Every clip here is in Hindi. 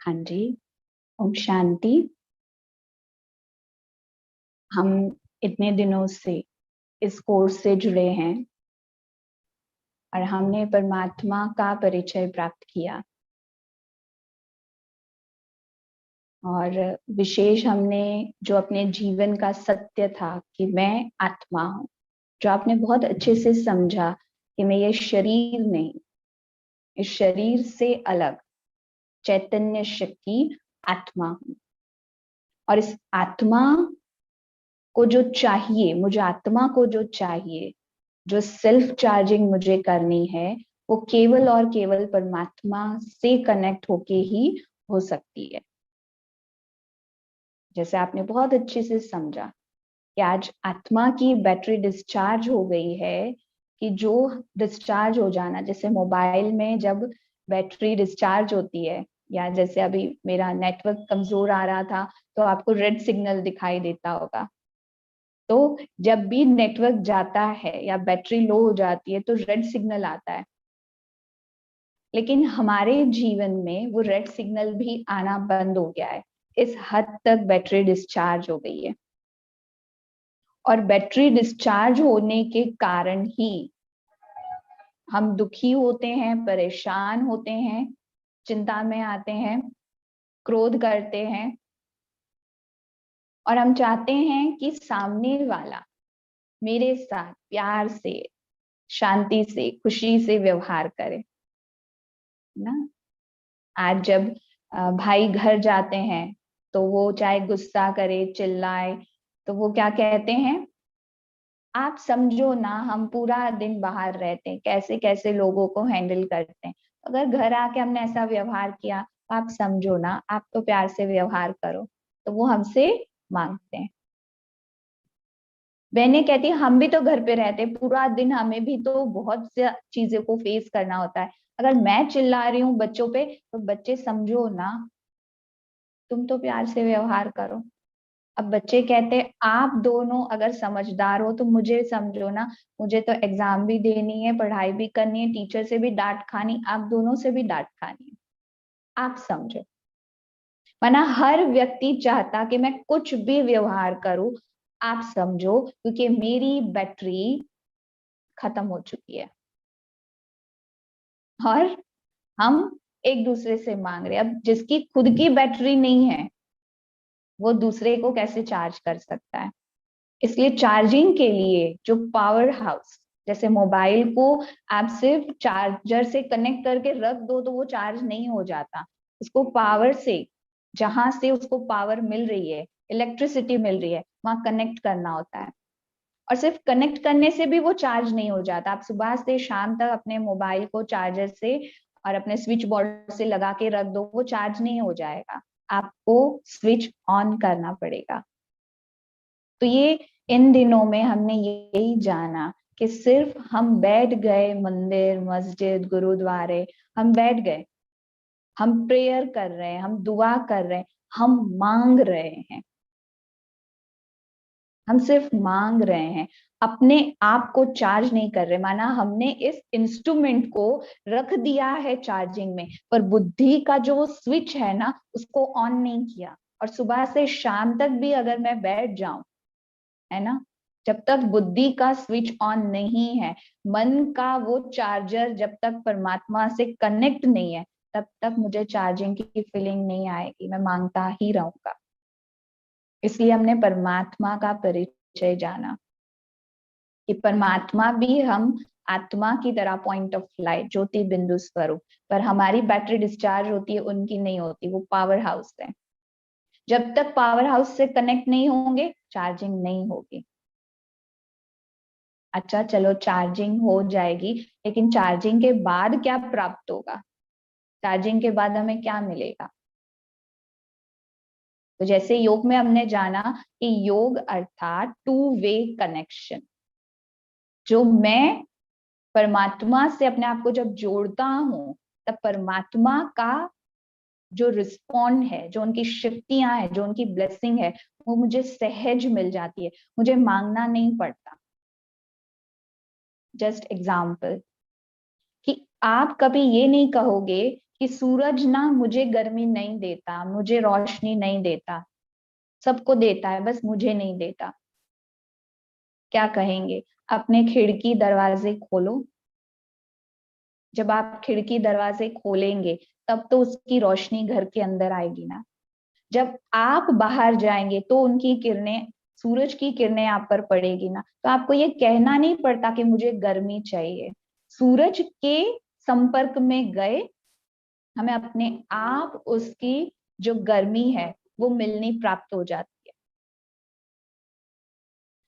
हाँ जी। ओम शांति। हम इतने दिनों से इस कोर्स से जुड़े हैं और हमने परमात्मा का परिचय प्राप्त किया और विशेष हमने जो अपने जीवन का सत्य था कि मैं आत्मा हूँ, जो आपने बहुत अच्छे से समझा कि मैं ये शरीर नहीं, इस शरीर से अलग चैतन्य शक्ति आत्मा हूँ। और इस आत्मा को जो चाहिए, मुझे आत्मा को जो चाहिए, जो सेल्फ चार्जिंग मुझे करनी है, वो केवल और केवल परमात्मा से कनेक्ट होके ही हो सकती है। जैसे आपने बहुत अच्छे से समझा कि आज आत्मा की बैटरी डिस्चार्ज हो गई है, कि जो डिस्चार्ज हो जाना, जैसे मोबाइल में जब बैटरी डिस्चार्ज होती है, या जैसे अभी मेरा नेटवर्क कमजोर आ रहा था तो आपको रेड सिग्नल दिखाई देता होगा। तो जब भी नेटवर्क जाता है या बैटरी लो हो जाती है तो रेड सिग्नल आता है, लेकिन हमारे जीवन में वो रेड सिग्नल भी आना बंद हो गया है। इस हद तक बैटरी डिस्चार्ज हो गई है और बैटरी डिस्चार्ज होने के कारण ही हम दुखी होते हैं, परेशान होते हैं, चिंता में आते हैं, क्रोध करते हैं और हम चाहते हैं कि सामने वाला मेरे साथ प्यार से, शांति से, खुशी से व्यवहार करे ना। आज जब भाई घर जाते हैं तो वो चाहे गुस्सा करे, चिल्लाए, तो वो क्या कहते हैं, आप समझो ना, हम पूरा दिन बाहर रहते हैं, कैसे कैसे लोगों को हैंडल करते हैं। अगर घर आके हमने ऐसा व्यवहार किया, आप समझो ना, आप तो प्यार से व्यवहार करो, तो वो हमसे मांगते हैं। बहनें कहती है हम भी तो घर पे रहते हैं, पूरा दिन हमें भी तो बहुत सी चीजों को फेस करना होता है। अगर मैं चिल्ला रही हूँ बच्चों पे, तो बच्चे समझो ना, तुम तो प्यार से व्यवहार करो। अब बच्चे कहते हैं आप दोनों अगर समझदार हो तो मुझे समझो ना, मुझे तो एग्जाम भी देनी है, पढ़ाई भी करनी है, टीचर से भी डांट खानी, आप दोनों से भी डांट खानी है, आप समझो। वरना हर व्यक्ति चाहता कि मैं कुछ भी व्यवहार करूं, आप समझो, क्योंकि मेरी बैटरी खत्म हो चुकी है और हम एक दूसरे से मांग रहे हैं। अब जिसकी खुद की बैटरी नहीं है वो दूसरे को कैसे चार्ज कर सकता है। इसलिए चार्जिंग के लिए जो पावर हाउस, जैसे मोबाइल को आप सिर्फ चार्जर से कनेक्ट करके रख दो तो वो चार्ज नहीं हो जाता, उसको पावर से, जहां से उसको पावर मिल रही है, इलेक्ट्रिसिटी मिल रही है, वहां कनेक्ट करना होता है। और सिर्फ कनेक्ट करने से भी वो चार्ज नहीं हो जाता। आप सुबह से शाम तक अपने मोबाइल को चार्जर से और अपने स्विच बोर्ड से लगा के रख दो, वो चार्ज नहीं हो जाएगा, आपको स्विच ऑन करना पड़ेगा। तो ये इन दिनों में हमने यही जाना कि सिर्फ हम बैठ गए मंदिर, मस्जिद, गुरुद्वारे, हम बैठ गए, हम प्रेयर कर रहे हैं, हम दुआ कर रहे हैं, हम मांग रहे हैं, हम सिर्फ मांग रहे हैं, अपने आप को चार्ज नहीं कर रहे। माना हमने इस इंस्ट्रूमेंट को रख दिया है चार्जिंग में, पर बुद्धि का जो स्विच है ना, उसको ऑन नहीं किया। और सुबह से शाम तक भी अगर मैं बैठ जाऊं, है ना, जब तक बुद्धि का स्विच ऑन नहीं है, मन का वो चार्जर जब तक परमात्मा से कनेक्ट नहीं है, तब तक मुझे चार्जिंग की फीलिंग नहीं आएगी, मैं मांगता ही रहूंगा। इसलिए हमने परमात्मा का परिचय जाना कि परमात्मा भी हम आत्मा की तरह पॉइंट ऑफ लाइट, ज्योति बिंदु स्वरूप, पर हमारी बैटरी डिस्चार्ज होती है, उनकी नहीं होती, वो पावर हाउस है। जब तक पावर हाउस से कनेक्ट नहीं होंगे, चार्जिंग नहीं होगी। अच्छा चलो चार्जिंग हो जाएगी, लेकिन चार्जिंग के बाद क्या प्राप्त होगा, चार्जिंग के बाद हमें क्या मिलेगा। तो जैसे योग में हमने जाना कि योग अर्थात टू वे कनेक्शन, जो मैं परमात्मा से अपने आप को जब जोड़ता हूं, तब परमात्मा का जो रिस्पॉन्ड है, जो उनकी शक्तियां हैं, जो उनकी ब्लेसिंग है, वो मुझे सहज मिल जाती है, मुझे मांगना नहीं पड़ता। जस्ट एग्जाम्पल कि आप कभी ये नहीं कहोगे कि सूरज ना मुझे गर्मी नहीं देता, मुझे रोशनी नहीं देता, सबको देता है बस मुझे नहीं देता, क्या कहेंगे? अपने खिड़की दरवाजे खोलो। जब आप खिड़की दरवाजे खोलेंगे तब तो उसकी रोशनी घर के अंदर आएगी ना। जब आप बाहर जाएंगे तो उनकी किरणें, सूरज की किरणें आप पर पड़ेगी ना। तो आपको ये कहना नहीं पड़ता कि मुझे गर्मी चाहिए। सूरज के संपर्क में गए, हमें अपने आप उसकी जो गर्मी है वो मिलनी प्राप्त हो जाती है।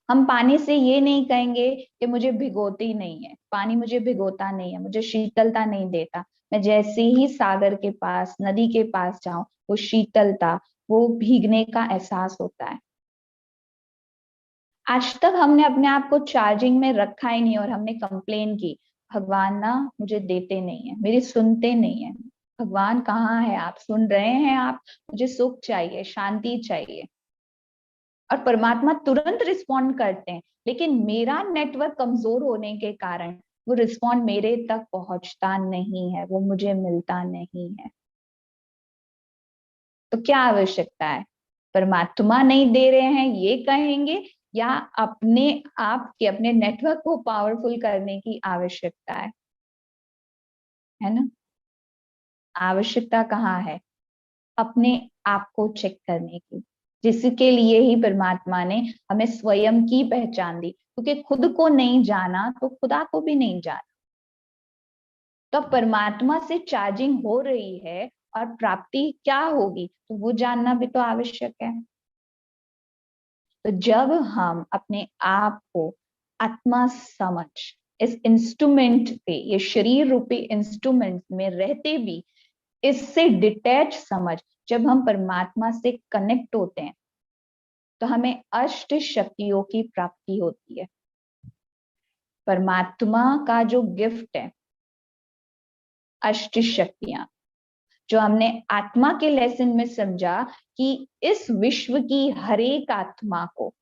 हम पानी से ये नहीं कहेंगे कि मुझे भिगोती नहीं है, पानी मुझे भिगोता नहीं है, मुझे शीतलता नहीं देता। मैं जैसे ही सागर के पास, नदी के पास जाऊं, वो शीतलता, वो भीगने का एहसास होता है। आज तक हमने अपने आप को चार्जिंग में रखा ही नहीं और हमने कंप्लेन की, भगवान ना मुझे देते नहीं है, मेरी सुनते नहीं है। भगवान कहाँ है? आप सुन रहे हैं? आप, मुझे सुख चाहिए, शांति चाहिए। और परमात्मा तुरंत रिस्पॉन्ड करते हैं, लेकिन मेरा नेटवर्क कमजोर होने के कारण वो रिस्पॉन्ड मेरे तक पहुंचता नहीं है, वो मुझे मिलता नहीं है। तो क्या आवश्यकता है? परमात्मा नहीं दे रहे हैं ये कहेंगे, या अपने आप के, अपने नेटवर्क को पावरफुल करने की आवश्यकता है ना? आवश्यकता कहाँ है? अपने आप को चेक करने की, जिसके लिए ही परमात्मा ने हमें स्वयं की पहचान दी, क्योंकि खुद को नहीं जाना तो खुदा को भी नहीं जाना। तो परमात्मा से चार्जिंग हो रही है और प्राप्ति क्या होगी, तो वो जानना भी तो आवश्यक है। तो जब हम अपने आप को आत्मा समझ, इस इंस्ट्रूमेंट पे, ये शरीर रूपी इंस्ट्रूमेंट में रहते भी इससे डिटैच समझ, जब हम परमात्मा से कनेक्ट होते हैं तो हमें अष्ट शक्तियों की प्राप्ति होती है। परमात्मा का जो गिफ्ट है, अष्ट शक्तियां, जो हमने आत्मा के लेसन में समझा कि इस विश्व की हर एक आत्मा को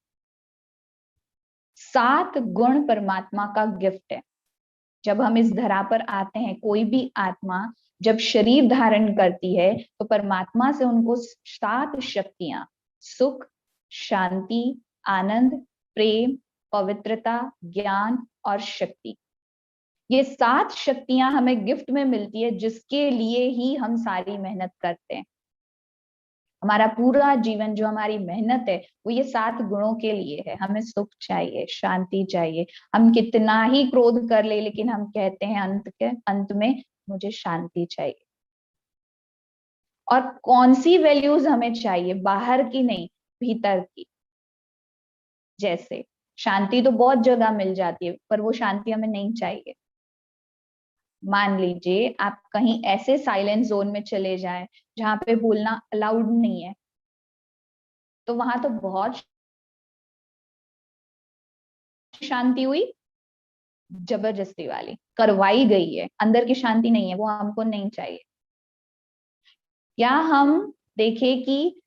7 गुण परमात्मा का गिफ्ट है। जब हम इस धरा पर आते हैं, कोई भी आत्मा जब शरीर धारण करती है तो परमात्मा से उनको 7 शक्तियां, सुख, शांति, आनंद, प्रेम, पवित्रता, ज्ञान और शक्ति, ये 7 शक्तियां हमें गिफ्ट में मिलती है, जिसके लिए ही हम सारी मेहनत करते हैं। हमारा पूरा जीवन, जो हमारी मेहनत है, वो ये 7 गुणों के लिए है। हमें सुख चाहिए, शांति चाहिए। हम कितना ही क्रोध कर ले, लेकिन हम कहते हैं अंत में मुझे शांति चाहिए। और कौन सी वैल्यूज हमें चाहिए? बाहर की नहीं, भीतर की। जैसे शांति तो बहुत जगह मिल जाती है, पर वो शांति हमें नहीं चाहिए। मान लीजिए आप कहीं ऐसे साइलेंट जोन में चले जाएं जहां पे बोलना अलाउड नहीं है, तो वहां तो बहुत शांति हुई, जबरदस्ती वाली करवाई गई है, अंदर की शांति नहीं है, वो हमको नहीं चाहिए। या हम देखें कि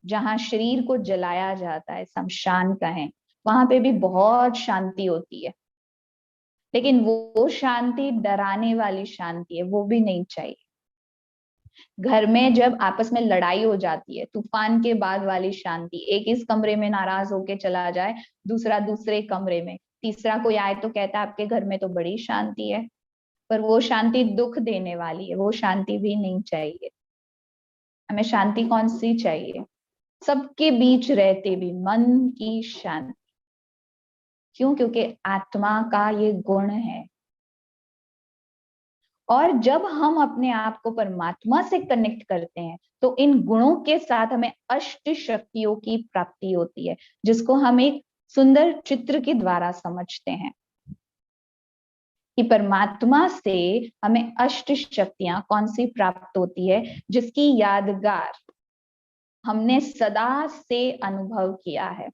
जहां शरीर को जलाया जाता है, शमशान कहें, वहां पे भी बहुत शांति होती है, लेकिन वो शांति डराने वाली शांति है, वो भी नहीं चाहिए। घर में जब आपस में लड़ाई हो जाती है, तूफान के बाद वाली शांति, एक इस कमरे में नाराज होके चला जाए, दूसरा दूसरे कमरे में, तीसरा कोई आए तो कहता है आपके घर में तो बड़ी शांति है, पर वो शांति दुख देने वाली है, वो शांति भी नहीं चाहिए। हमें शांति कौन सी चाहिए? सबके बीच रहते भी मन की शांति। क्यों? क्योंकि आत्मा का ये गुण है। और जब हम अपने आप को परमात्मा से कनेक्ट करते हैं तो इन गुणों के साथ हमें अष्ट शक्तियों की प्राप्ति होती है, जिसको हम एक सुंदर चित्र के द्वारा समझते हैं कि परमात्मा से हमें अष्ट शक्तियां कौन सी प्राप्त होती है, जिसकी यादगार हमने सदा से अनुभव किया है,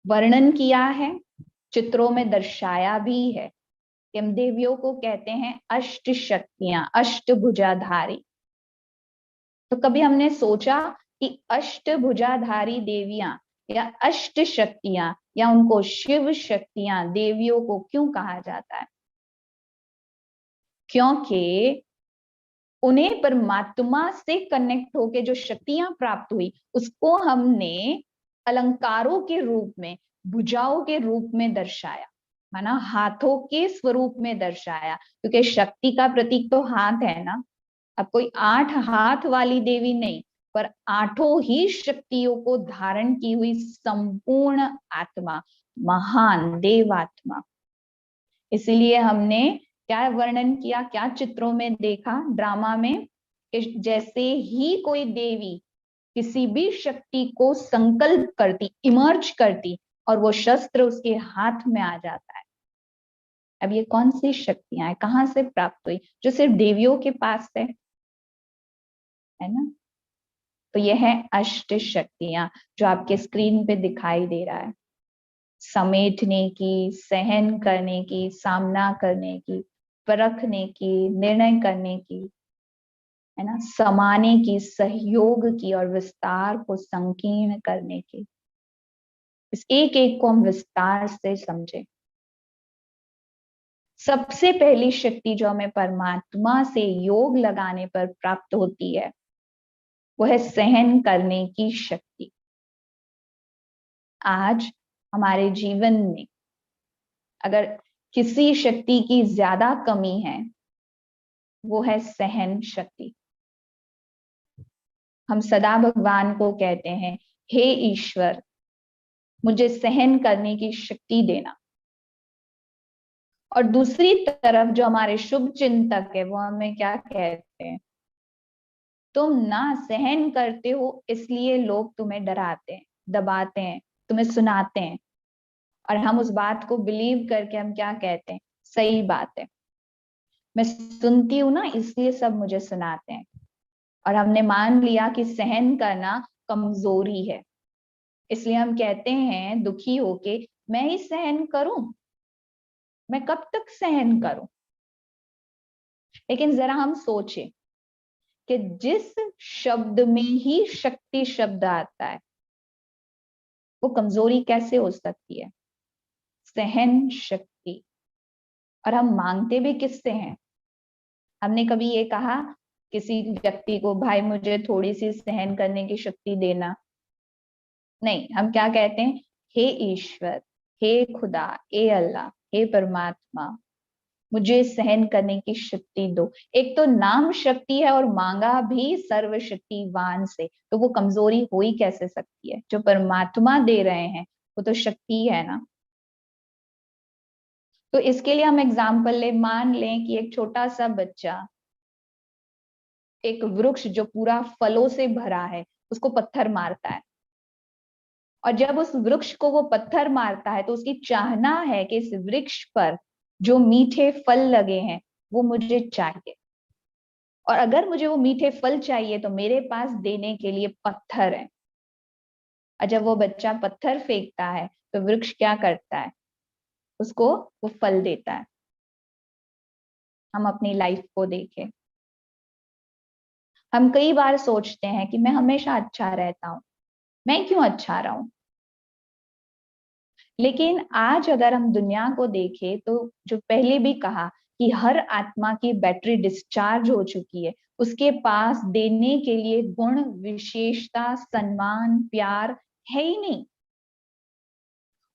वर्णन किया है, चित्रों में दर्शाया भी है। हम देवियों को कहते हैं अष्ट शक्तियां, अष्टभुजाधारी। तो कभी हमने सोचा कि अष्टभुजाधारी देवियां या अष्ट शक्तियां, या उनको शिव शक्तियां, देवियों को क्यों कहा जाता है? क्योंकि उन्हें परमात्मा से कनेक्ट होके जो शक्तियां प्राप्त हुई उसको हमने अलंकारों के रूप में, भुजाओं के रूप में दर्शाया, माना हाथों के स्वरूप में दर्शाया, क्योंकि शक्ति का प्रतीक तो हाथ है ना। अब कोई 8 हाथ वाली देवी नहीं, पर 8 ही शक्तियों को धारण की हुई संपूर्ण आत्मा, महान देवात्मा। इसीलिए हमने क्या वर्णन किया, क्या चित्रों में देखा ड्रामा में, जैसे ही कोई देवी किसी भी शक्ति को संकल्प करती, इमर्ज करती, और वो शस्त्र उसके हाथ में आ जाता है। अब ये कौन सी शक्तियां हैं, कहां से प्राप्त हुई? जो सिर्फ देवियों के पास है ना। तो ये है अष्ट शक्तियां जो आपके स्क्रीन पे दिखाई दे रहा है। समेटने की, सहन करने की, सामना करने की, परखने की, निर्णय करने की, है ना, समाने की, सहयोग की, और विस्तार को संकीर्ण करने की। इस एक एक को हम विस्तार से समझे। सबसे पहली शक्ति जो हमें परमात्मा से योग लगाने पर प्राप्त होती है वो है सहन करने की शक्ति। आज हमारे जीवन में अगर किसी शक्ति की ज्यादा कमी है वो है सहन शक्ति। हम सदा भगवान को कहते हैं, हे ईश्वर मुझे सहन करने की शक्ति देना। और दूसरी तरफ जो हमारे शुभ चिंतक है वो हमें क्या कहते हैं, तुम ना सहन करते हो इसलिए लोग तुम्हें डराते हैं, दबाते हैं, तुम्हें सुनाते हैं। और हम उस बात को बिलीव करके हम क्या कहते हैं, सही बात है, मैं सुनती हूं ना इसलिए सब मुझे सुनाते हैं। और हमने मान लिया कि सहन करना कमजोरी है, इसलिए हम कहते हैं दुखी होके, मैं ही सहन करूं, मैं कब तक सहन करूं। लेकिन जरा हम सोचें कि जिस शब्द में ही शक्ति शब्द आता है वो कमजोरी कैसे हो सकती है? सहन शक्ति। और हम मांगते भी किससे हैं? हमने कभी ये कहा किसी व्यक्ति को, भाई मुझे थोड़ी सी सहन करने की शक्ति देना? नहीं, हम क्या कहते हैं, हे ईश्वर, हे खुदा, हे अल्लाह, हे परमात्मा मुझे सहन करने की शक्ति दो। एक तो नाम शक्ति है और मांगा भी सर्वशक्तिवान से, तो वो कमजोरी हो ही कैसे सकती है? जो परमात्मा दे रहे हैं वो तो शक्ति है ना। तो इसके लिए हम एग्जाम्पल ले, मान लें कि एक छोटा सा बच्चा एक वृक्ष जो पूरा फलों से भरा है उसको पत्थर मारता है, और जब उस वृक्ष को वो पत्थर मारता है तो उसकी चाहना है कि इस वृक्ष पर जो मीठे फल लगे हैं वो मुझे चाहिए, और अगर मुझे वो मीठे फल चाहिए तो मेरे पास देने के लिए पत्थर है। और जब वो बच्चा पत्थर फेंकता है तो वृक्ष क्या करता है, उसको वो फल देता है। हम अपनी लाइफ को देखें, हम कई बार सोचते हैं कि मैं हमेशा अच्छा रहता हूं, मैं क्यों अच्छा रहा हूं। लेकिन आज अगर हम दुनिया को देखें तो जो पहले भी कहा कि हर आत्मा की बैटरी डिस्चार्ज हो चुकी है, उसके पास देने के लिए गुण, विशेषता, सम्मान, प्यार है ही नहीं।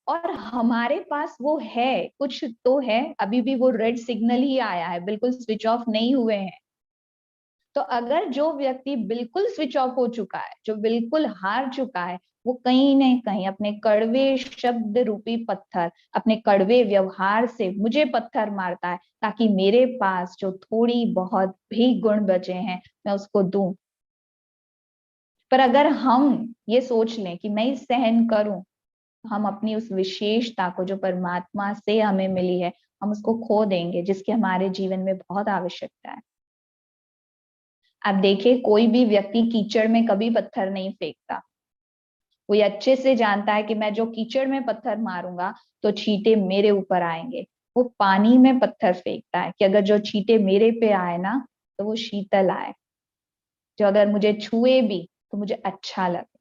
और हमारे पास वो है, कुछ तो है, अभी भी वो रेड सिग्नल ही आया है, बिल्कुल स्विच ऑफ नहीं हुए हैं। तो अगर जो व्यक्ति बिल्कुल स्विच ऑफ हो चुका है, जो बिल्कुल हार चुका है, वो कहीं ना कहीं अपने कड़वे शब्द रूपी पत्थर, अपने कड़वे व्यवहार से मुझे पत्थर मारता है ताकि मेरे पास जो थोड़ी बहुत भी गुण बचे हैं मैं उसको दूं। पर अगर हम ये सोच लें कि मैं सहन करूं, हम अपनी उस विशेषता को जो परमात्मा से हमें मिली है हम उसको खो देंगे, जिसकी हमारे जीवन में बहुत आवश्यकता है। आप देखिए, कोई भी व्यक्ति कीचड़ में कभी पत्थर नहीं फेंकता। वो ये अच्छे से जानता है कि मैं जो कीचड़ में पत्थर मारूंगा तो छींटे मेरे ऊपर आएंगे। वो पानी में पत्थर फेंकता है कि अगर जो छींटे मेरे पे आए ना तो वो शीतल आए, जो अगर मुझे छुए भी तो मुझे अच्छा लगे।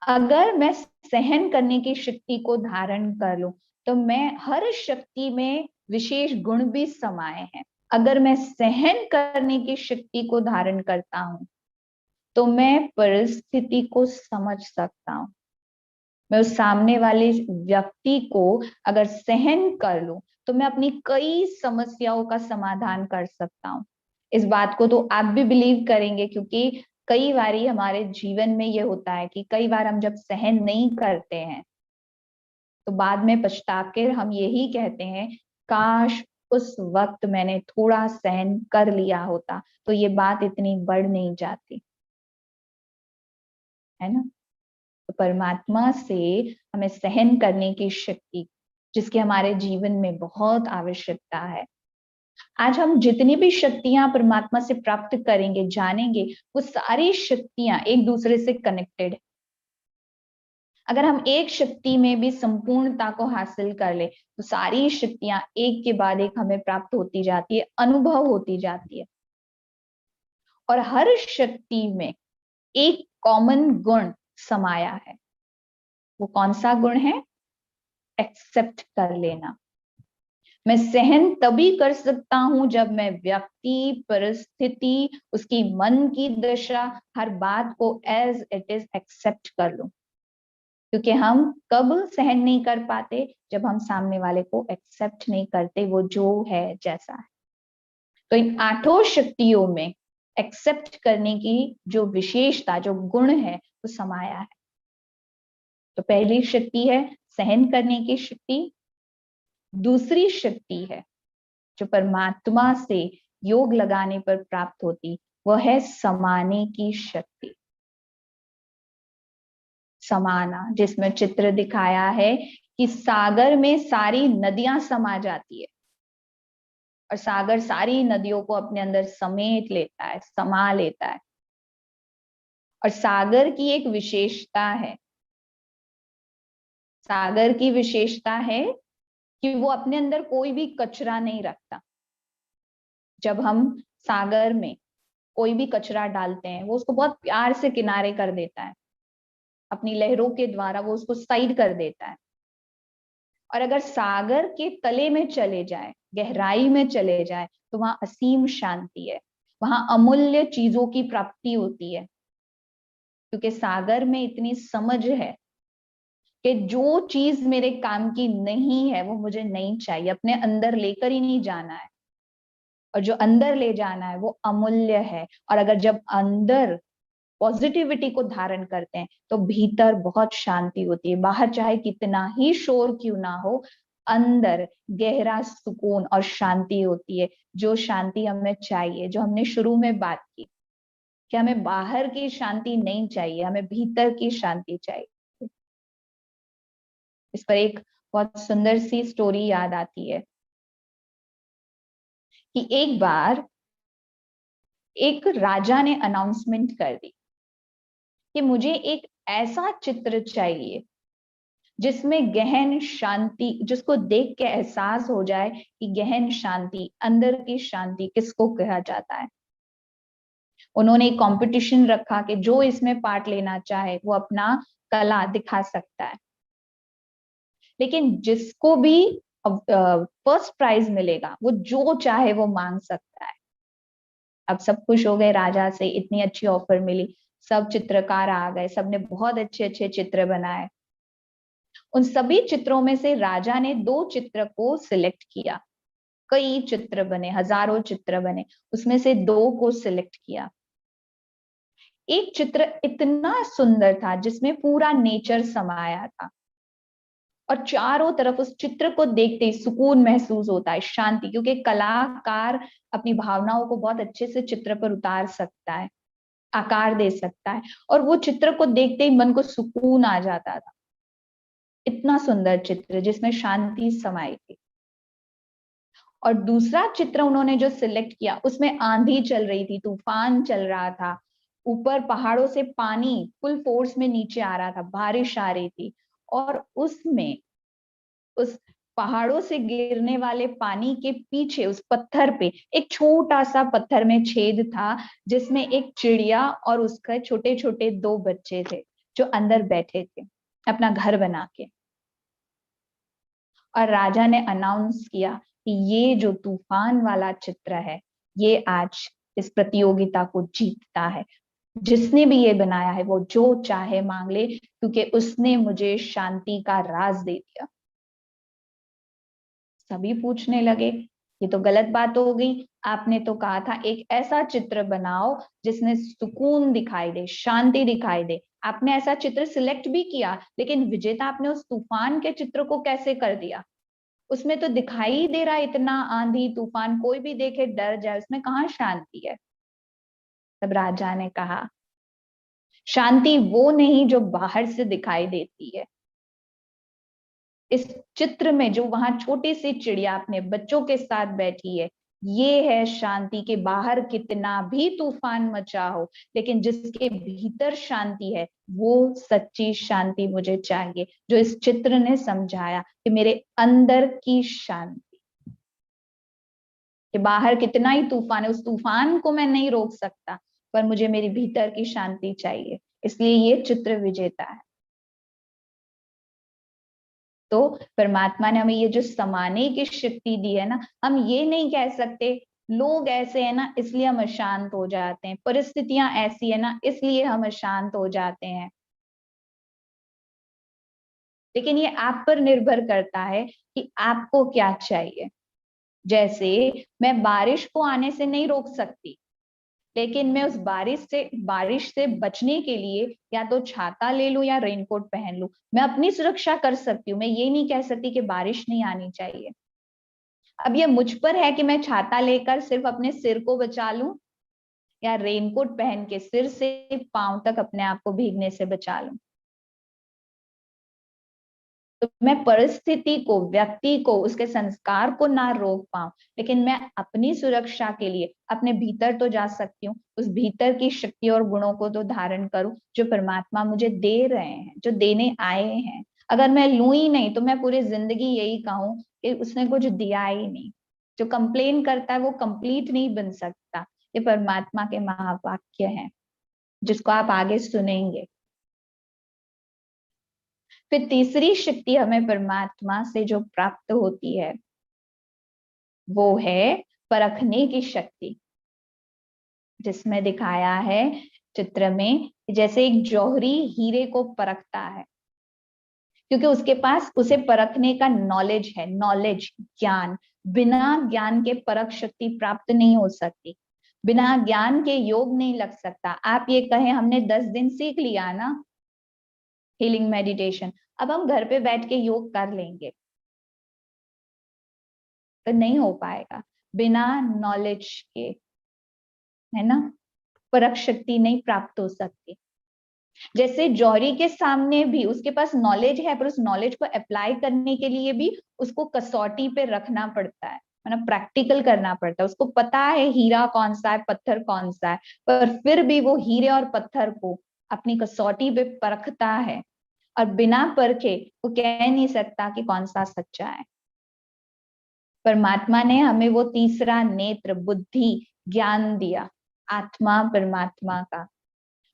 अगर मैं सहन करने की शक्ति को धारण कर लूं तो मैं हर शक्ति में विशेष गुण भी समाये हैं। अगर मैं सहन करने की शक्ति को धारण करता हूं तो मैं परिस्थिति को समझ सकता हूं। मैं उस सामने वाले व्यक्ति को अगर सहन कर लूं तो मैं अपनी कई समस्याओं का समाधान कर सकता हूं। इस बात को तो आप भी बिलीव करेंगे, क्योंकि कई बार हमारे जीवन में ये होता है कि कई बार हम जब सहन नहीं करते हैं तो बाद में पछता कर हम यही कहते हैं, काश उस वक्त मैंने थोड़ा सहन कर लिया होता तो ये बात इतनी बढ़ नहीं जाती, है ना। तो परमात्मा से हमें सहन करने की शक्ति, जिसकी हमारे जीवन में बहुत आवश्यकता है। आज हम जितनी भी शक्तियां परमात्मा से प्राप्त करेंगे, जानेंगे, वो सारी शक्तियां एक दूसरे से कनेक्टेड है। अगर हम एक शक्ति में भी संपूर्णता को हासिल कर ले तो सारी शक्तियां एक के बाद एक हमें प्राप्त होती जाती है, अनुभव होती जाती है। और हर शक्ति में एक कॉमन गुण समाया है। वो कौन सा गुण है? एक्सेप्ट कर लेना। मैं सहन तभी कर सकता हूं जब मैं व्यक्ति, परिस्थिति, उसकी मन की दशा, हर बात को एज इट इज एक्सेप्ट कर लूं। क्योंकि हम कब सहन नहीं कर पाते? जब हम सामने वाले को एक्सेप्ट नहीं करते, वो जो है जैसा है। तो इन आठों शक्तियों में एक्सेप्ट करने की जो विशेषता, जो गुण है, वो समाया है। तो पहली शक्ति है सहन करने की शक्ति। दूसरी शक्ति है जो परमात्मा से योग लगाने पर प्राप्त होती, वह है समाने की शक्ति। समाना, जिसमें चित्र दिखाया है कि सागर में सारी नदियां समा जाती है और सागर सारी नदियों को अपने अंदर समेट लेता है, समा लेता है। और सागर की एक विशेषता है, सागर की विशेषता है कि वो अपने अंदर कोई भी कचरा नहीं रखता। जब हम सागर में कोई भी कचरा डालते हैं, वो उसको बहुत प्यार से किनारे कर देता है, अपनी लहरों के द्वारा वो उसको साइड कर देता है। और अगर सागर के तले में चले जाए, गहराई में चले जाए, तो वहां असीम शांति है, वहां अमूल्य चीजों की प्राप्ति होती है। क्योंकि सागर में इतनी समझ है कि जो चीज मेरे काम की नहीं है वो मुझे नहीं चाहिए, अपने अंदर लेकर ही नहीं जाना है। और जो अंदर ले जाना है वो अमूल्य है। और अगर जब अंदर पॉजिटिविटी को धारण करते हैं तो भीतर बहुत शांति होती है। बाहर चाहे कितना ही शोर क्यों ना हो, अंदर गहरा सुकून और शांति होती है। जो शांति हमें चाहिए, जो हमने शुरू में बात की कि हमें बाहर की शांति नहीं चाहिए, हमें भीतर की शांति चाहिए। इस पर एक बहुत सुंदर सी स्टोरी याद आती है कि एक बार एक राजा ने अनाउंसमेंट कर दी कि मुझे एक ऐसा चित्र चाहिए जिसमें गहन शांति, जिसको देख के एहसास हो जाए कि गहन शांति, अंदर की शांति किसको कहा जाता है। उन्होंने एक कंपटीशन रखा कि जो इसमें पार्ट लेना चाहे वो अपना कला दिखा सकता है। लेकिन जिसको भी फर्स्ट प्राइज मिलेगा वो जो चाहे वो मांग सकता है। अब सब खुश हो गए, राजा से इतनी अच्छी ऑफर मिली, सब चित्रकार आ गए, सबने बहुत अच्छे अच्छे चित्र बनाए। उन सभी चित्रों में से राजा ने 2 चित्र को सिलेक्ट किया। कई चित्र बने, हजारों चित्र बने, उसमें से 2 को सिलेक्ट किया। एक चित्र इतना सुंदर था जिसमें पूरा नेचर समाया था और चारों तरफ उस चित्र को देखते ही सुकून महसूस होता है, शांति। क्योंकि कलाकार अपनी भावनाओं को बहुत अच्छे से चित्र पर उतार सकता है, आकार दे सकता है, और वो चित्र को देखते ही मन को सुकून आ जाता था। इतना सुंदर चित्र जिसमें शांति समाई थी। और दूसरा चित्र उन्होंने जो सिलेक्ट किया उसमें आंधी चल रही थी, तूफान चल रहा था, ऊपर पहाड़ों से पानी फुल फोर्स में नीचे आ रहा था, बारिश आ रही थी। और उसमें उस पहाड़ों से गिरने वाले पानी के पीछे उस पत्थर पे एक छोटा सा पत्थर में छेद था जिसमें एक चिड़िया और उसके छोटे छोटे 2 बच्चे थे जो अंदर बैठे थे अपना घर बना के। और राजा ने अनाउंस किया कि ये जो तूफान वाला चित्र है ये आज इस प्रतियोगिता को जीतता है। जिसने भी ये बनाया है वो जो चाहे मांग ले, क्योंकि उसने मुझे शांति का राज दे दिया। सभी पूछने लगे ये तो गलत बात हो गई, आपने तो कहा था एक ऐसा चित्र बनाओ जिसमें सुकून दिखाई दे, शांति दिखाई दे। आपने ऐसा चित्र सिलेक्ट भी किया, लेकिन विजेता आपने उस तूफान के चित्र को कैसे कर दिया? उसमें तो दिखाई दे रहा है इतना आंधी तूफान, कोई भी देखे डर जाए, उसमें कहाँ शांति है? तब राजा ने कहा शांति वो नहीं जो बाहर से दिखाई देती है। इस चित्र में जो वहां छोटी सी चिड़िया अपने बच्चों के साथ बैठी है, ये है शांति के। बाहर कितना भी तूफान मचा हो, लेकिन जिसके भीतर शांति है वो सच्ची शांति मुझे चाहिए। जो इस चित्र ने समझाया कि मेरे अंदर की शांति, कि बाहर कितना ही तूफान है, उस तूफान को मैं नहीं रोक सकता, पर मुझे मेरी भीतर की शांति चाहिए। इसलिए ये चित्र विजेता है। तो परमात्मा ने हमें ये जो समाने की शक्ति दी है ना, हम ये नहीं कह सकते लोग ऐसे है ना इसलिए हम अशांत हो जाते हैं, परिस्थितियां ऐसी है ना इसलिए हम अशांत हो जाते हैं। लेकिन ये आप पर निर्भर करता है कि आपको क्या चाहिए। जैसे मैं बारिश को आने से नहीं रोक सकती, लेकिन मैं उस बारिश से बचने के लिए या तो छाता ले लूं या रेनकोट पहन लूं। मैं अपनी सुरक्षा कर सकती हूँ, मैं ये नहीं कह सकती कि बारिश नहीं आनी चाहिए। अब ये मुझ पर है कि मैं छाता लेकर सिर्फ अपने सिर को बचा लूं या रेनकोट पहन के सिर से पांव तक अपने आप को भीगने से बचा लूं। तो मैं परिस्थिति को, व्यक्ति को, उसके संस्कार को ना रोक पाऊं, लेकिन मैं अपनी सुरक्षा के लिए अपने भीतर तो जा सकती हूँ, उस भीतर की शक्ति और गुणों को तो धारण करूं जो परमात्मा मुझे दे रहे हैं, जो देने आए हैं। अगर मैं लूं ही नहीं तो मैं पूरी जिंदगी यही कहूं कि उसने कुछ दिया ही नहीं। जो कंप्लेन करता है वो कंप्लीट नहीं बन सकता। ये परमात्मा के महावाक्य हैं जिसको आप आगे सुनेंगे। फिर तीसरी शक्ति हमें परमात्मा से जो प्राप्त होती है वो है परखने की शक्ति, जिसमें दिखाया है चित्र में जैसे एक जौहरी हीरे को परखता है, क्योंकि उसके पास उसे परखने का नॉलेज है। नॉलेज, ज्ञान, बिना ज्ञान के परख शक्ति प्राप्त नहीं हो सकती, बिना ज्ञान के योग नहीं लग सकता। आप ये कहें हमने 10 दिन सीख लिया ना हीलिंग मेडिटेशन, अब हम घर पे बैठ के योग कर लेंगे, तो नहीं हो पाएगा बिना नॉलेज के, है ना? परख शक्ति नहीं प्राप्त हो सकती। जैसे जौहरी के सामने भी उसके पास नॉलेज है, पर उस नॉलेज को अप्लाई करने के लिए भी उसको कसौटी पे रखना पड़ता है, मतलब प्रैक्टिकल करना पड़ता है। उसको पता है हीरा कौन सा है, पत्थर कौन सा है, पर फिर भी वो हीरे और पत्थर को अपनी कसौटी पे परखता है, और बिना परखे वो कह नहीं सकता कि कौन सा सच्चा है। परमात्मा ने हमें वो तीसरा नेत्र, बुद्धि, ज्ञान दिया, आत्मा परमात्मा का,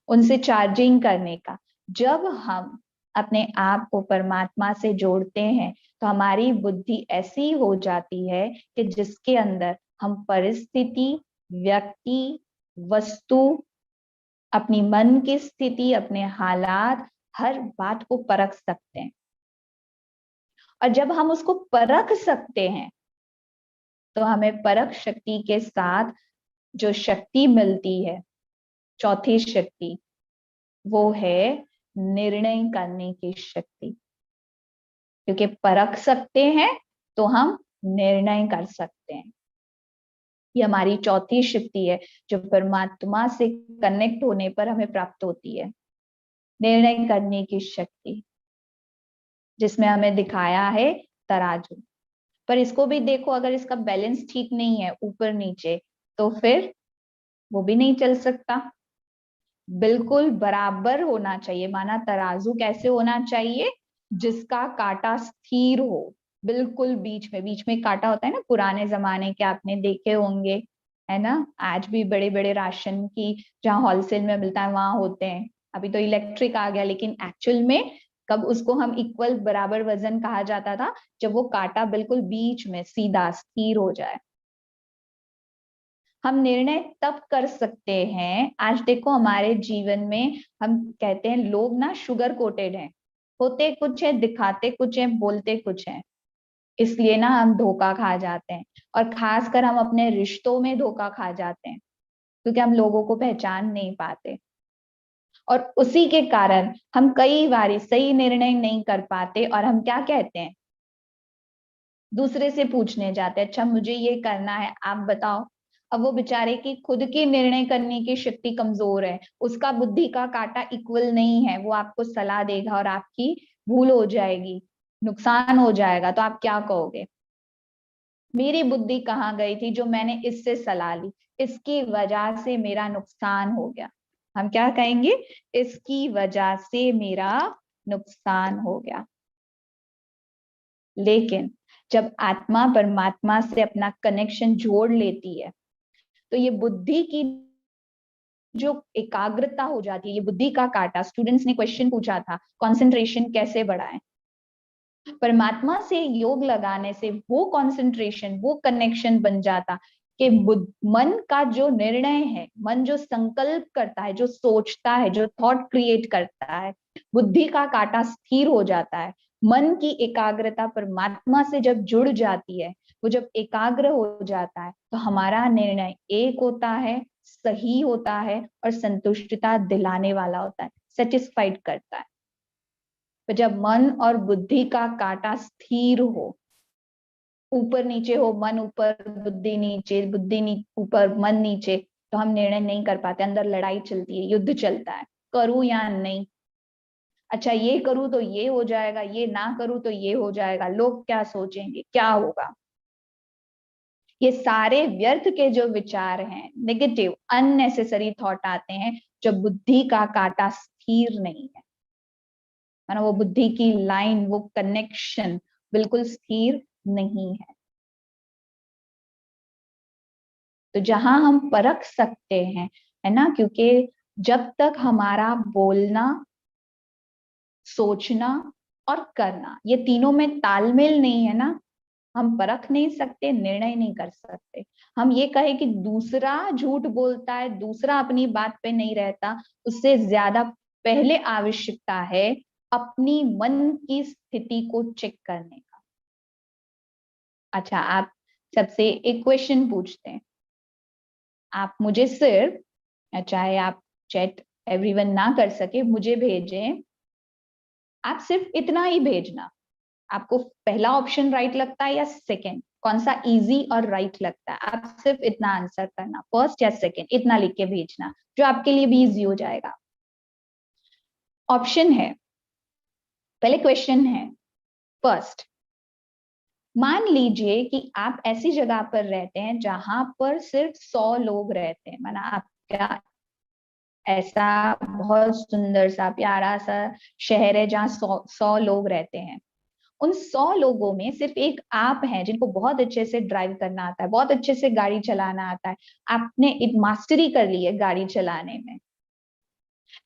उनसे चार्जिंग करने का। जब हम अपने आप को परमात्मा से जोड़ते हैं तो हमारी बुद्धि ऐसी हो जाती है कि जिसके अंदर हम परिस्थिति, व्यक्ति, वस्तु, अपनी मन की स्थिति, अपने हालात, हर बात को परख सकते हैं। और जब हम उसको परख सकते हैं तो हमें परख शक्ति के साथ जो शक्ति मिलती है, चौथी शक्ति, वो है निर्णय करने की शक्ति। क्योंकि परख सकते हैं तो हम निर्णय कर सकते हैं। ये हमारी चौथी शक्ति है जो परमात्मा से कनेक्ट होने पर हमें प्राप्त होती है, निर्णय करने की शक्ति, जिसमें हमें दिखाया है तराजू। पर इसको भी देखो, अगर इसका बैलेंस ठीक नहीं है ऊपर नीचे, तो फिर वो भी नहीं चल सकता। बिल्कुल बराबर होना चाहिए। माना तराजू कैसे होना चाहिए? जिसका कांटा स्थिर हो, बिल्कुल बीच में कांटा होता है ना, पुराने जमाने के आपने देखे होंगे, है ना? आज भी बड़े बड़े राशन की जहाँ होलसेल में मिलता है वहां होते हैं। अभी तो इलेक्ट्रिक आ गया, लेकिन एक्चुअल में कब उसको हम इक्वल बराबर वजन कहा जाता था? जब वो कांटा बिल्कुल बीच में सीधा स्थिर हो जाए। हम निर्णय तब कर सकते हैं, आज देखो हमारे जीवन में हम कहते हैं लोग ना शुगर कोटेड हैं, होते कुछ है, दिखाते कुछ है, बोलते कुछ है, इसलिए ना हम धोखा खा जाते हैं। और खासकर हम अपने रिश्तों में धोखा खा जाते हैं, क्योंकि हम लोगों को पहचान नहीं पाते। और उसी के कारण हम कई बार सही निर्णय नहीं कर पाते, और हम क्या कहते हैं, दूसरे से पूछने जाते हैं, अच्छा मुझे ये करना है, आप बताओ। अब वो बेचारे की खुद की निर्णय करने की शक्ति कमजोर है, उसका बुद्धि का कांटा इक्वल नहीं है, वो आपको सलाह देगा और आपकी भूल हो जाएगी, नुकसान हो जाएगा, तो आप क्या कहोगे? मेरी बुद्धि कहाँ गई थी जो मैंने इससे सलाह ली, इसकी वजह से मेरा नुकसान हो गया। हम क्या कहेंगे? इसकी वजह से मेरा नुकसान हो गया। लेकिन जब आत्मा परमात्मा से अपना कनेक्शन जोड़ लेती है, तो ये बुद्धि की जो एकाग्रता हो जाती है, ये बुद्धि का कांटा, स्टूडेंट्स ने क्वेश्चन पूछा था कंसंट्रेशन कैसे बढ़ाएं, परमात्मा से योग लगाने से वो कंसंट्रेशन, वो कनेक्शन बन जाता कि मन का जो निर्णय है, मन जो संकल्प करता है, जो सोचता है, जो थॉट क्रिएट करता है, बुद्धि का कांटा स्थिर हो जाता है। मन की एकाग्रता परमात्मा से जब जुड़ जाती है, वो जब एकाग्र हो जाता है, तो हमारा निर्णय एक होता है, सही होता है और संतुष्टता दिलाने वाला होता है, सेटिस्फाइड करता है। तो जब मन और बुद्धि का कांटा स्थिर हो, ऊपर नीचे हो, मन ऊपर बुद्धि नीचे, ऊपर मन नीचे, तो हम निर्णय नहीं कर पाते, अंदर लड़ाई चलती है, युद्ध चलता है, करूं या नहीं, अच्छा ये करूं तो ये हो जाएगा, ये ना करूं तो ये हो जाएगा, लोग क्या सोचेंगे, क्या होगा। ये सारे व्यर्थ के जो विचार हैं, नेगेटिव अननेसेसरी थॉट आते हैं जब बुद्धि का कांटा स्थिर नहीं है, माना वो बुद्धि की लाइन, वो कनेक्शन बिल्कुल स्थिर नहीं है। तो जहां हम परख सकते हैं, है ना, क्योंकि जब तक हमारा बोलना, सोचना और करना, ये तीनों में तालमेल नहीं है ना, हम परख नहीं सकते, निर्णय नहीं कर सकते। हम ये कहे कि दूसरा झूठ बोलता है, दूसरा अपनी बात पे नहीं रहता, उससे ज्यादा पहले आवश्यकता है अपनी मन की स्थिति को चेक करने का। अच्छा, आप सबसे एक क्वेश्चन पूछते हैं, आप मुझे सिर्फ, चाहे आप चैट एवरीवन ना कर सके, मुझे भेजें, आप सिर्फ इतना ही भेजना, आपको पहला ऑप्शन राइट लगता है या सेकंड, कौन सा इजी और राइट लगता है, आप सिर्फ इतना आंसर करना, फर्स्ट या सेकंड, इतना लिख के भेजना, जो आपके लिए भी इजी हो जाएगा। ऑप्शन है, पहले क्वेश्चन है, फर्स्ट, मान लीजिए कि आप ऐसी जगह पर रहते हैं जहां पर सिर्फ 100 लोग रहते हैं, माना आपका ऐसा बहुत सुंदर सा प्यारा सा शहर है जहाँ 100 लोग रहते हैं। उन 100 लोगों में सिर्फ एक आप हैं जिनको बहुत अच्छे से ड्राइव करना आता है, बहुत अच्छे से गाड़ी चलाना आता है, आपने एक मास्टरी कर ली है गाड़ी चलाने में।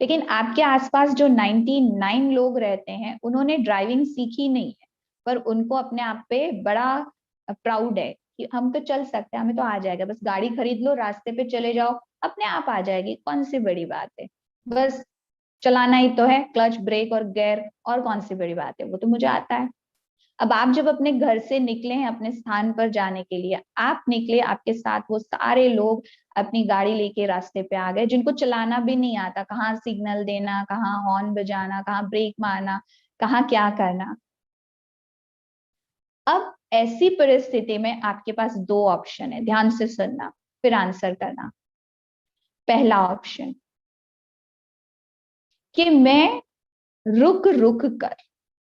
लेकिन आपके आसपास जो 99 लोग रहते हैं, उन्होंने ड्राइविंग सीखी नहीं है, पर उनको अपने आप पे बड़ा प्राउड है कि हम तो चल सकते हैं, हमें तो आ जाएगा, बस गाड़ी खरीद लो, रास्ते पे चले जाओ, अपने आप आ जाएगी, कौन सी बड़ी बात है, बस चलाना ही तो है, क्लच ब्रेक और गियर, और कौन सी बड़ी बात है, वो तो मुझे आता है। अब आप जब अपने घर से निकले हैं अपने स्थान पर जाने के लिए, आप निकले, आपके साथ वो सारे लोग अपनी गाड़ी लेके रास्ते पे आ गए, जिनको चलाना भी नहीं आता, कहाँ सिग्नल देना, कहाँ हॉर्न बजाना, कहाँ ब्रेक मारना, कहाँ क्या करना। अब ऐसी परिस्थिति में आपके पास दो ऑप्शन है, ध्यान से सुनना फिर आंसर करना। पहला ऑप्शन कि मैं रुक रुक कर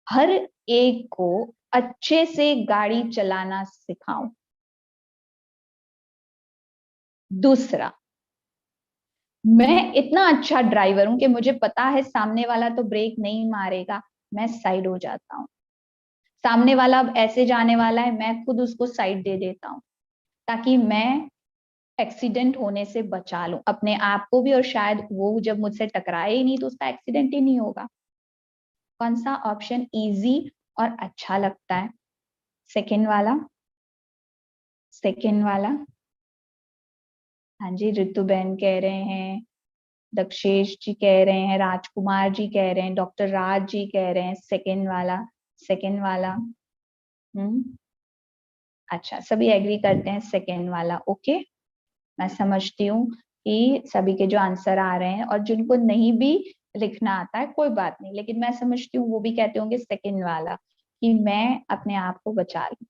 हर एक को अच्छे से गाड़ी चलाना सिखाऊं। दूसरा, मैं इतना अच्छा ड्राइवर हूं कि मुझे पता है सामने वाला तो ब्रेक नहीं मारेगा, मैं साइड हो जाता हूँ, सामने वाला अब ऐसे जाने वाला है, मैं खुद उसको साइड दे देता हूँ, ताकि मैं एक्सीडेंट होने से बचा लूं अपने आप को भी, और शायद वो जब मुझसे टकराए ही नहीं तो उसका एक्सीडेंट ही नहीं होगा। कौन सा ऑप्शन इजी और अच्छा लगता है? सेकंड वाला, सेकंड वाला। हाँ जी, ऋतु बहन कह रहे हैं, दक्षेश जी कह रहे हैं, राजकुमार जी कह रहे हैं, डॉक्टर राज जी कह रहे हैं सेकंड वाला, सेकंड वाला। अच्छा, सभी एग्री करते हैं सेकंड वाला। ओके, मैं समझती हूँ कि सभी के जो आंसर आ रहे हैं, और जिनको नहीं भी लिखना आता है कोई बात नहीं, लेकिन मैं समझती हूँ वो भी कहते होंगे सेकंड वाला, कि मैं अपने आप को बचा लूं।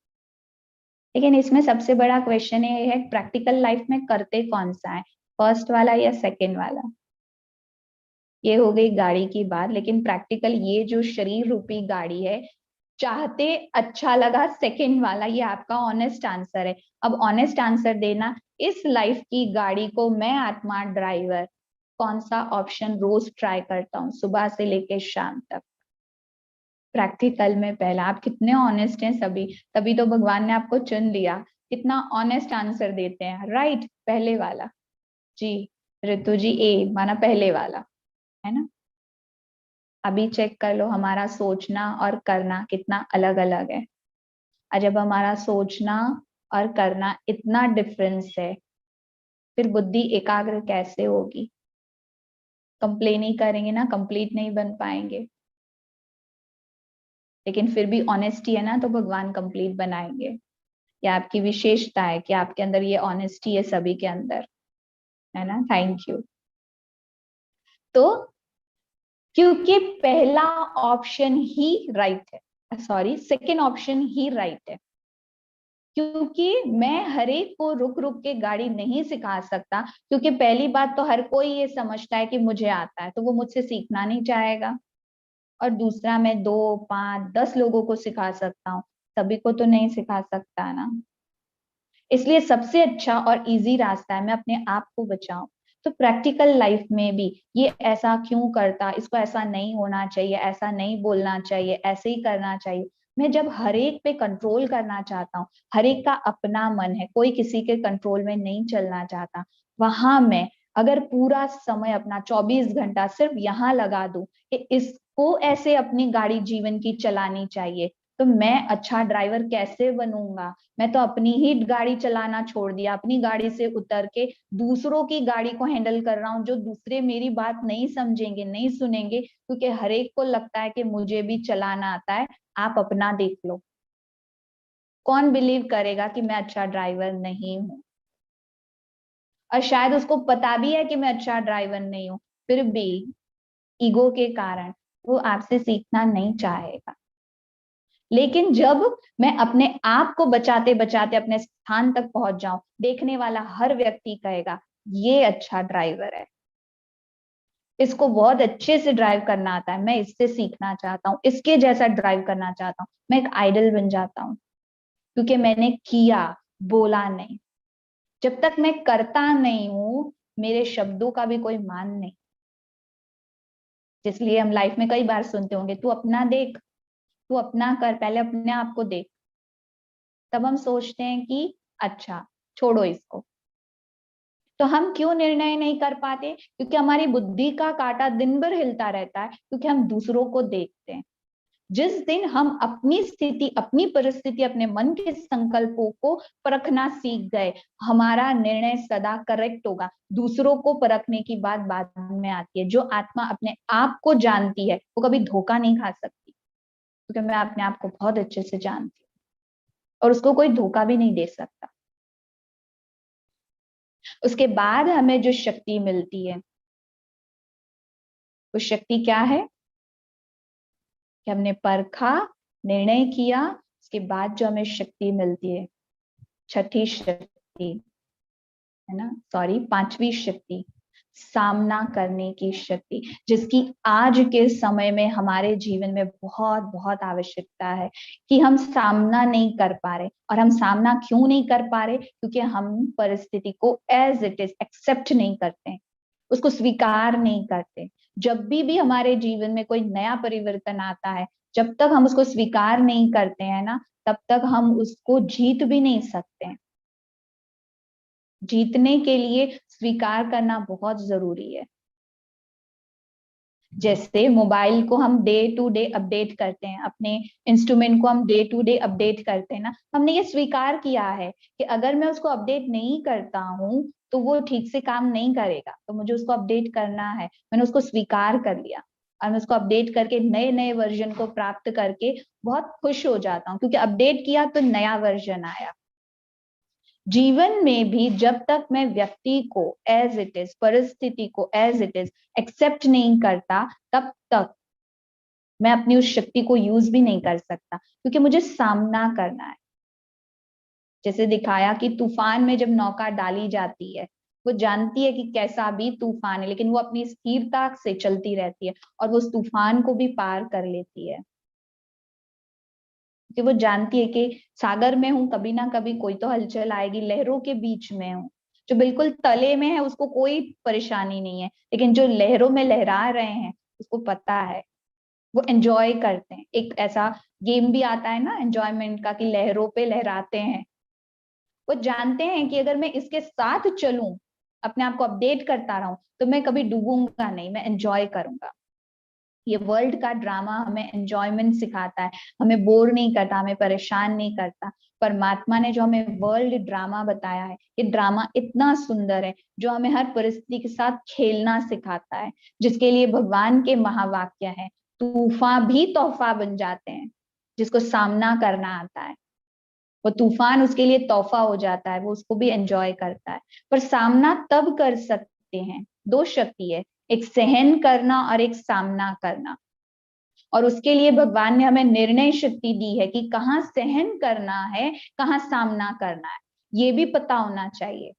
लेकिन इसमें सबसे बड़ा क्वेश्चन ये है, प्रैक्टिकल लाइफ में करते कौन सा है, फर्स्ट वाला या सेकंड वाला? ये हो गई गाड़ी की बात, लेकिन प्रैक्टिकल ये जो शरीर रूपी गाड़ी है, चाहते अच्छा लगा सेकंड वाला, ये आपका ऑनेस्ट आंसर है। अब ऑनेस्ट आंसर देना, इस लाइफ की गाड़ी को मैं आत्मा ड्राइवर कौन सा ऑप्शन रोज ट्राई करता हूँ सुबह से लेके शाम तक? प्रैक्टिकल में पहला। आप कितने ऑनेस्ट हैं सभी, तभी तो भगवान ने आपको चुन लिया। कितना ऑनेस्ट आंसर देते हैं, राइट? पहले वाला। जी, ऋतु जी ए माना पहले वाला, है ना? अभी चेक कर लो, हमारा सोचना और करना कितना अलग अलग है। और जब हमारा सोचना और करना इतना डिफरेंस है, फिर बुद्धि एकाग्र कैसे होगी? कंप्लेन ही करेंगे ना, कंप्लीट नहीं बन पाएंगे। लेकिन फिर भी ऑनेस्टी है ना, तो भगवान कंप्लीट बनाएंगे। ये आपकी विशेषता है कि आपके अंदर ये ऑनेस्टी है, सभी के अंदर, है ना? Thank you. तो क्योंकि पहला ऑप्शन ही राइट है, सॉरी सेकंड ऑप्शन ही राइट है, क्योंकि मैं हर एक को रुक रुक के गाड़ी नहीं सिखा सकता, क्योंकि पहली बात तो हर कोई ये समझता है कि मुझे आता है, तो वो मुझसे सीखना नहीं चाहेगा। और दूसरा, मैं 2, 5, 10 लोगों को सिखा सकता हूँ, सभी को तो नहीं सिखा सकता ना। इसलिए सबसे अच्छा और इजी रास्ता है मैं अपने आप को बचाऊं। तो प्रैक्टिकल लाइफ में भी ये ऐसा क्यों करता, इसको ऐसा नहीं होना चाहिए, ऐसा नहीं बोलना चाहिए, ऐसे ही करना चाहिए। मैं जब हर एक पे कंट्रोल करना चाहता हूँ, हर एक का अपना मन है, कोई किसी के कंट्रोल में नहीं चलना चाहता, वहां मैं अगर पूरा समय अपना 24 घंटा सिर्फ यहाँ लगा दूं कि इसको ऐसे अपनी गाड़ी जीवन की चलानी चाहिए, तो मैं अच्छा ड्राइवर कैसे बनूंगा? मैं तो अपनी ही गाड़ी चलाना छोड़ दिया, अपनी गाड़ी से उतर के दूसरों की गाड़ी को हैंडल कर रहा हूँ, जो दूसरे मेरी बात नहीं समझेंगे, नहीं सुनेंगे, क्योंकि हर एक को लगता है कि मुझे भी चलाना आता है। आप अपना देख लो, कौन बिलीव करेगा कि मैं अच्छा ड्राइवर नहीं हूँ? और शायद उसको पता भी है कि मैं अच्छा ड्राइवर नहीं हूँ, फिर भी ईगो के कारण वो आपसे सीखना नहीं चाहेगा। लेकिन जब मैं अपने आप को बचाते बचाते अपने स्थान तक पहुंच जाऊं, देखने वाला हर व्यक्ति कहेगा ये अच्छा ड्राइवर है, इसको बहुत अच्छे से ड्राइव करना आता है, मैं इससे सीखना चाहता हूँ, इसके जैसा ड्राइव करना चाहता हूँ। मैं एक आइडल बन जाता हूँ, क्योंकि मैंने किया, बोला नहीं। जब तक मैं करता नहीं हूं, मेरे शब्दों का भी कोई मान नहीं। इसलिए हम लाइफ में कई बार सुनते होंगे, तू अपना देख, तू अपना कर, पहले अपने आप को देख। तब हम सोचते हैं कि अच्छा, छोड़ो इसको। तो हम क्यों निर्णय नहीं कर पाते? क्योंकि हमारी बुद्धि का कांटा दिन भर हिलता रहता है, क्योंकि हम दूसरों को देखते हैं। जिस दिन हम अपनी स्थिति, अपनी परिस्थिति, अपने मन के संकल्पों को परखना सीख गए, हमारा निर्णय सदा करेक्ट होगा। दूसरों को परखने की बात बाद में आती है। जो आत्मा अपने आप को जानती है, वो कभी धोखा नहीं खा सकती, क्योंकि मैं अपने आप को बहुत अच्छे से जानती हूँ, और उसको कोई धोखा भी नहीं दे सकता। उसके बाद हमें जो शक्ति मिलती है, वो शक्ति क्या है? कि हमने परखा, निर्णय किया, उसके बाद जो हमें शक्ति मिलती है, छठी शक्ति, है ना, सॉरी, पांचवी शक्ति, सामना करने की शक्ति, जिसकी आज के समय में हमारे जीवन में बहुत बहुत आवश्यकता है, कि हम सामना नहीं कर पा रहे। और हम सामना क्यों नहीं कर पा रहे? क्योंकि हम परिस्थिति को एज इट इज एक्सेप्ट नहीं करते, उसको स्वीकार नहीं करते। जब भी हमारे जीवन में कोई नया परिवर्तन आता है, जब तक हम उसको स्वीकार नहीं करते हैं ना, तब तक हम उसको जीत भी नहीं सकते हैं। जीतने के लिए स्वीकार करना बहुत जरूरी है। जैसे मोबाइल को हम डे टू डे अपडेट करते हैं, अपने इंस्ट्रूमेंट को हम डे टू डे अपडेट करते हैं ना, हमने ये स्वीकार किया है कि अगर मैं उसको अपडेट नहीं करता हूँ तो वो ठीक से काम नहीं करेगा, तो मुझे उसको अपडेट करना है। मैंने उसको स्वीकार कर लिया और मैं उसको अपडेट करके नए नए वर्जन को प्राप्त करके बहुत खुश हो जाता हूँ, क्योंकि अपडेट किया तो नया वर्जन आया। जीवन में भी जब तक मैं व्यक्ति को एज इट इज, परिस्थिति को एज इट इज एक्सेप्ट नहीं करता, तब तक मैं अपनी उस शक्ति को यूज भी नहीं कर सकता, क्योंकि मुझे सामना करना है। जैसे दिखाया कि तूफान में जब नौका डाली जाती है, वो जानती है कि कैसा भी तूफान है, लेकिन वो अपनी स्थिरता से चलती रहती है और वो उस तूफान को भी पार कर लेती है, कि वो जानती है कि सागर में हूं, कभी ना कभी कोई तो हलचल आएगी, लहरों के बीच में हूं। जो बिल्कुल तले में है उसको कोई परेशानी नहीं है, लेकिन जो लहरों में लहरा रहे हैं उसको पता है, वो एंजॉय करते हैं। एक ऐसा गेम भी आता है ना एंजॉयमेंट का, कि लहरों पे लहराते हैं। वो जानते हैं कि अगर मैं इसके साथ चलूं, अपने आप को अपडेट करता रहूं, तो मैं कभी डूबूंगा नहीं, मैं एंजॉय करूंगा। ये वर्ल्ड का ड्रामा हमें एंजॉयमेंट सिखाता है, हमें बोर नहीं करता, हमें परेशान नहीं करता। परमात्मा ने जो हमें वर्ल्ड ड्रामा बताया है, ये ड्रामा इतना सुंदर है, जो हमें हर परिस्थिति के साथ खेलना सिखाता है, जिसके लिए भगवान के महावाक्य हैं, तूफान भी तोहफा बन जाते हैं। जिसको सामना करना आता है, वो तूफान उसके लिए तोहफा हो जाता है, वो उसको भी एंजॉय करता है। पर सामना तब कर सकते हैं, दो शक्ति है, एक सहन करना और एक सामना करना। और उसके लिए भगवान ने हमें निर्णय शक्ति दी है कि कहाँ सहन करना है, कहाँ सामना करना है, ये भी पता होना चाहिए।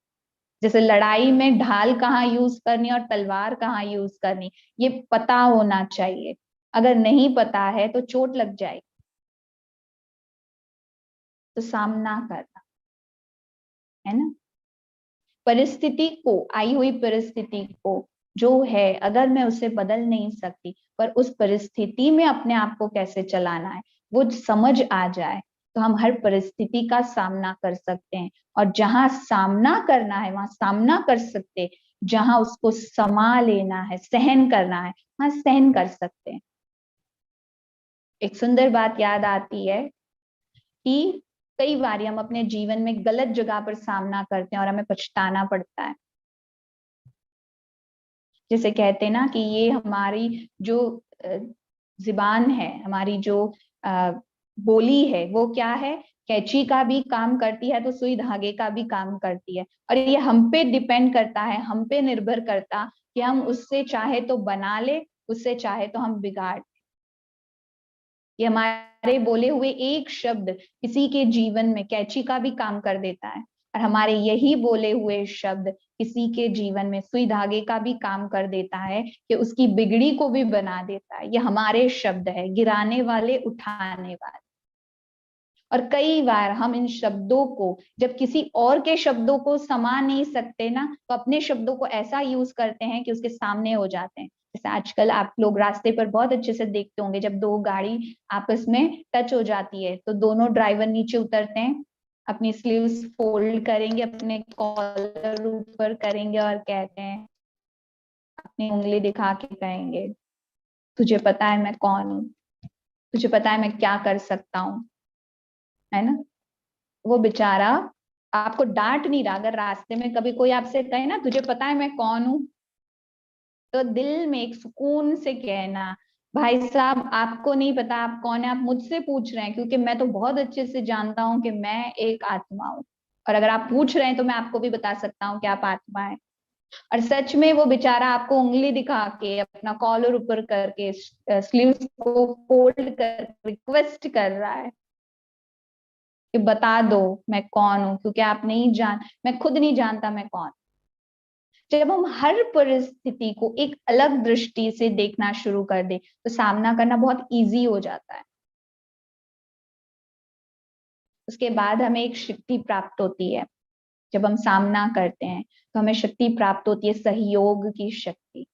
जैसे लड़ाई में ढाल कहाँ यूज करनी और तलवार कहाँ यूज करनी, ये पता होना चाहिए। अगर नहीं पता है तो चोट लग जाएगी। तो सामना करना है ना, परिस्थिति को, आई हुई परिस्थिति को जो है, अगर मैं उसे बदल नहीं सकती, पर उस परिस्थिति में अपने आप को कैसे चलाना है वो समझ आ जाए, तो हम हर परिस्थिति का सामना कर सकते हैं। और जहां सामना करना है वहां सामना कर सकते, जहां उसको समा लेना है, सहन करना है, वहां सहन कर सकते हैं। एक सुंदर बात याद आती है कि कई बार हम अपने जीवन में गलत जगह पर सामना करते हैं और हमें पछताना पड़ता है। जैसे कहते हैं ना कि ये हमारी जो जुबान है, हमारी जो बोली है, वो क्या है, कैंची का भी काम करती है तो सुई धागे का भी काम करती है। और ये हम पे डिपेंड करता है, हम पे निर्भर करता कि हम उससे चाहे तो बना ले, उससे चाहे तो हम बिगाड़। ये हमारे बोले हुए एक शब्द किसी के जीवन में कैंची का भी काम कर देता है, और हमारे यही बोले हुए शब्द किसी के जीवन में सुई धागे का भी काम कर देता है, कि उसकी बिगड़ी को भी बना देता है। ये हमारे शब्द है, गिराने वाले, उठाने वाले। और कई बार हम इन शब्दों को, जब किसी और के शब्दों को समा नहीं सकते ना, तो अपने शब्दों को ऐसा यूज करते हैं कि उसके सामने हो जाते हैं। जैसे आजकल आप लोग रास्ते पर बहुत अच्छे से देखते होंगे, जब दो गाड़ी आपस में टच हो जाती है तो दोनों ड्राइवर नीचे उतरते हैं, अपनी स्लीव्स फोल्ड करेंगे, अपने कॉलर ऊपर करेंगे और कहते हैं, अपनी उंगली दिखा के कहेंगे, तुझे पता है मैं कौन हूँ, तुझे पता है मैं क्या कर सकता हूँ, है ना। वो बेचारा आपको डांट नहीं रहा, अगर रास्ते में कभी कोई आपसे कहे ना तुझे पता है मैं कौन हूं, तो दिल में एक सुकून से कहना, भाई साहब आपको नहीं पता आप कौन है, आप मुझसे पूछ रहे हैं, क्योंकि मैं तो बहुत अच्छे से जानता हूं कि मैं एक आत्मा हूं। और अगर आप पूछ रहे हैं तो मैं आपको भी बता सकता हूँ कि आप आत्मा है। और सच में वो बेचारा आपको उंगली दिखा के, अपना कॉलर ऊपर करके, स्लीव्स को फोल्ड कर रिक्वेस्ट कर रहा है कि बता दो मैं कौन हूं, क्योंकि आप नहीं जान, मैं खुद नहीं जानता मैं कौन। जब हम हर परिस्थिति को एक अलग दृष्टि से देखना शुरू कर दे, तो सामना करना बहुत इजी हो जाता है। उसके बाद हमें एक शक्ति प्राप्त होती है। जब हम सामना करते हैं तो हमें शक्ति प्राप्त होती है, सहयोग की शक्ति।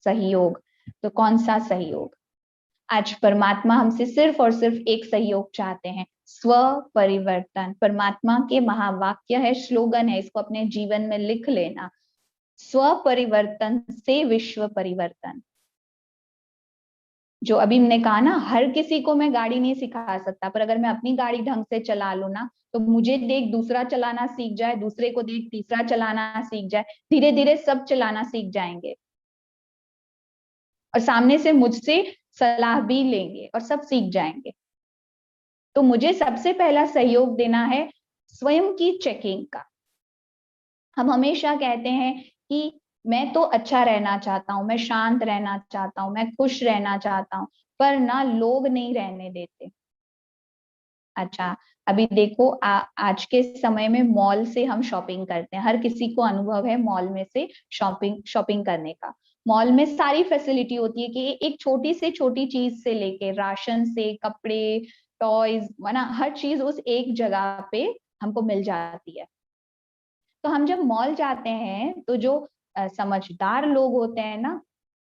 सहयोग, तो कौन सा सहयोग? आज परमात्मा हमसे सिर्फ और सिर्फ एक सहयोग चाहते हैं, स्व परिवर्तन। परमात्मा के महावाक्य है, स्लोगन है, इसको अपने जीवन में लिख लेना। स्व परिवर्तन से विश्व परिवर्तन। जो अभी हमने कहा ना, हर किसी को मैं गाड़ी नहीं सिखा सकता, पर अगर मैं अपनी गाड़ी ढंग से चला लूं ना, तो मुझे देख दूसरा चलाना सीख जाए, दूसरे को देख तीसरा चलाना सीख जाए, धीरे धीरे सब चलाना सीख जाएंगे और सामने से मुझसे सलाह भी लेंगे और सब सीख जाएंगे। तो मुझे सबसे पहला सहयोग देना है स्वयं की चेकिंग का। हम हमेशा कहते हैं कि मैं तो अच्छा रहना चाहता हूं, मैं शांत रहना चाहता हूं, मैं खुश रहना चाहता हूं, पर ना लोग नहीं रहने देते। अच्छा, अभी देखो आज के समय में मॉल से हम शॉपिंग करते हैं, हर किसी को अनुभव है मॉल में से शॉपिंग शॉपिंग करने का। मॉल में सारी फैसिलिटी होती है कि एक छोटी से छोटी चीज से लेके राशन से कपड़े, टॉयज, है ना, हर चीज उस एक जगह पे हमको मिल जाती है। तो हम जब मॉल जाते हैं तो जो समझदार लोग होते हैं ना,